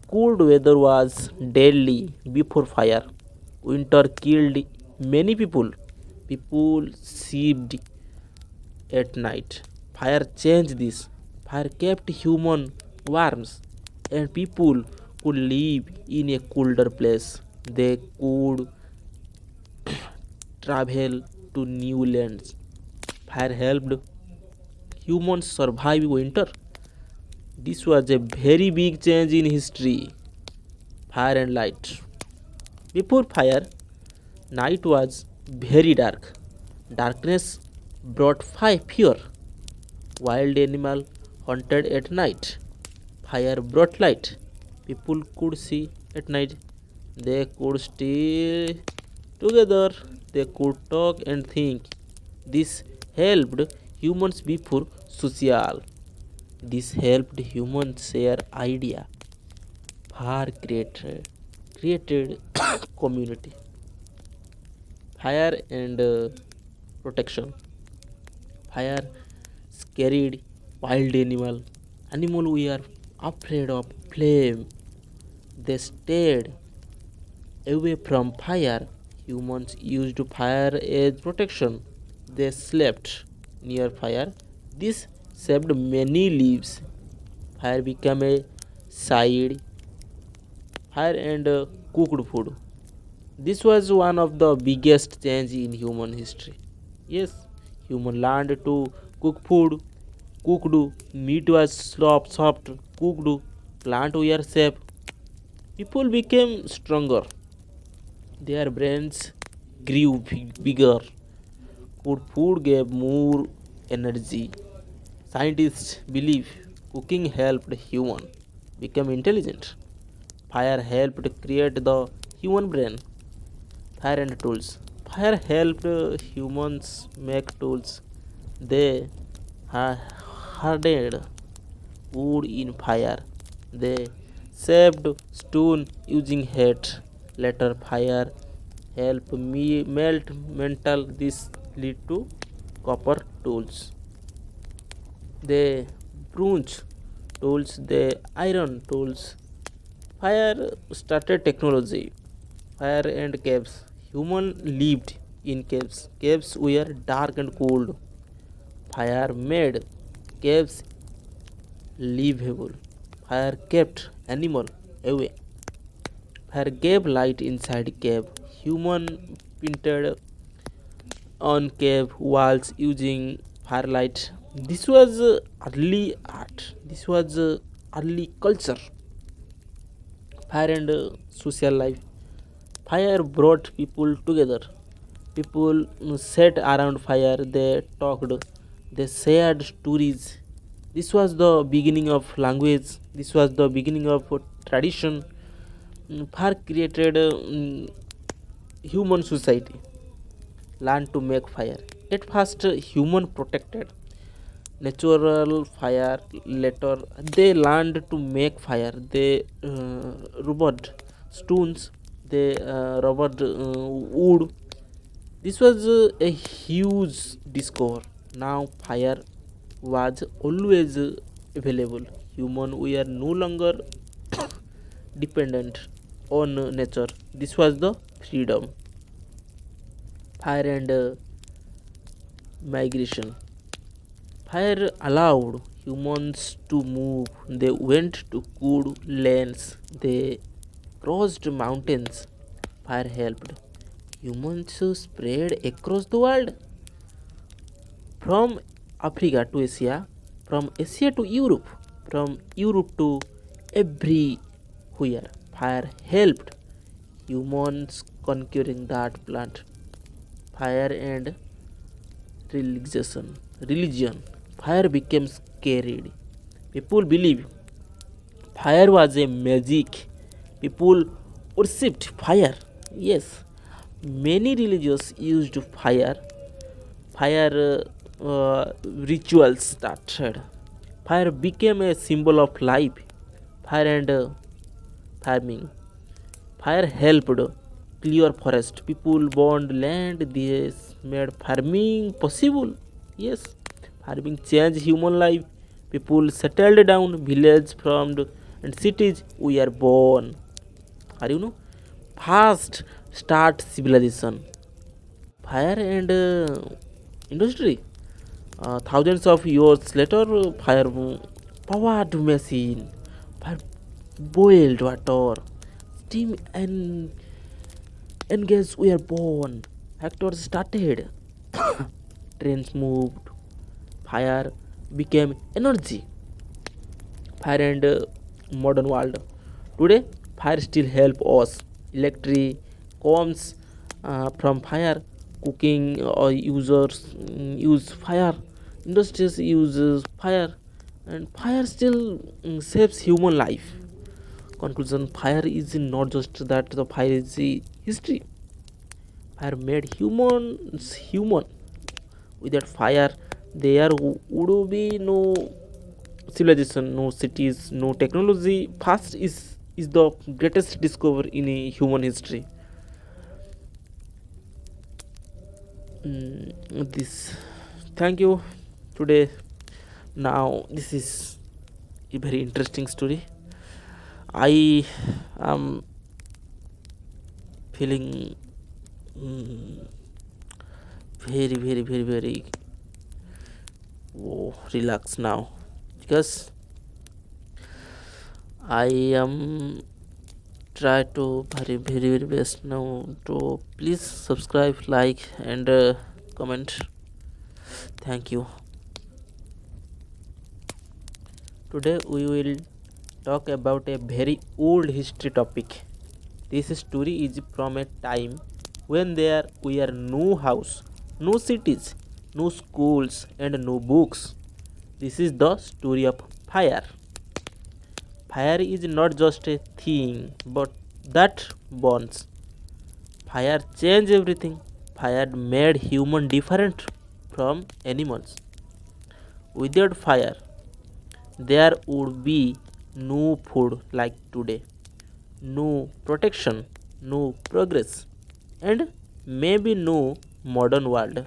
S2: Cold weather was deadly before fire. Winter killed many people. People slept at night. Fire changed this. Fire kept human warm and people could live in a colder place. They could travel to new lands. Fire helped humans survive winter. This was a very big change in history. Fire and light. Before fire, night was very dark. Darkness brought fear. Wild animal hunted at night. Fire brought light. People could see at night. They could stay together. They could talk and think. This helped humans before social. This helped humans share idea. Fire created community. Fire and protection. Fire scared wild animal. Animal were afraid of flame. They stayed away from fire. Humans used fire as protection. They slept near fire. This saved many lives. Fire became a side. Fire and cooked food. This was one of the biggest change in human history. Yes, human learned to cook food. Cooked meat was soft. Cooked plant were safe. People became stronger. Their brains grew bigger. Good food gave more energy. Scientists believe cooking helped human become intelligent. Fire helped create the human brain. Fire and tools. Fire helped humans make tools. They hardened wood in fire. They shaped stone using heat. Later, fire helped me melt metal. This lead to copper tools. They crunch tools, the iron tools. Fire started technology. Fire and caves. Human lived in caves. Caves were dark and cold. Fire made caves livable. Fire kept animal away. Fire gave light inside cave. Human painted on cave walls using firelight. This was early art. This was early culture. Fire and social life. Fire brought people together. People sat around fire, they talked, they shared stories. This was the beginning of language, this was the beginning of tradition. Fire created human society, learned to make fire. At first, human protected natural fire. Later, they learned to make fire. They rubbed stones, they rubbed wood. This was a huge discovery. Now fire was always available. Human we are no longer dependent on nature. This was the freedom. Fire and migration. Fire allowed humans to move. They went to good lands. They crossed mountains. Fire helped humans spread across the world, from Africa to Asia, from Asia to Europe, from Europe to everywhere. Fire helped humans conquering that plant. Fire and religion. Fire became scared. People believe fire was a magic. People worshipped fire. Yes, many religions used fire. Fire rituals started. Fire became a symbol of life. Fire and farming. Fire helped clear forest. People burned land. This made farming possible. Yes, farming changed human life. People settled down. Villages formed and cities were born. Are you know? Fast start civilization. Fire and industry. Thousands of years later, fire powered machine, fire boiled water, steam and gas were born. Factories started, trains moved, fire became energy. Fire and modern world. Today, fire still help us. Electric comes from fire. Cooking or users use fire. Industries uses fire, and fire still saves human life. Conclusion: fire is not just that the fire is the history. Fire made humans human. Without fire, there would be no civilization, no cities, no technology. Fast is the greatest discovery in human history. This, thank you today. Now this is a very interesting story. I am feeling very relaxed now, because I am try to very best now to please subscribe, like, and comment. Thank you. Today we will talk about a very old history topic. This story is from a time when there were no house, no cities, no schools, and no books. This is the story of fire. Fire is not just a thing, but that burns. Fire changed everything. Fire made human different from animals. Without fire, there would be no food like today, no protection, no progress, and maybe no modern world.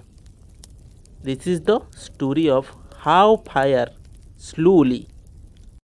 S2: This is the story of how fire slowly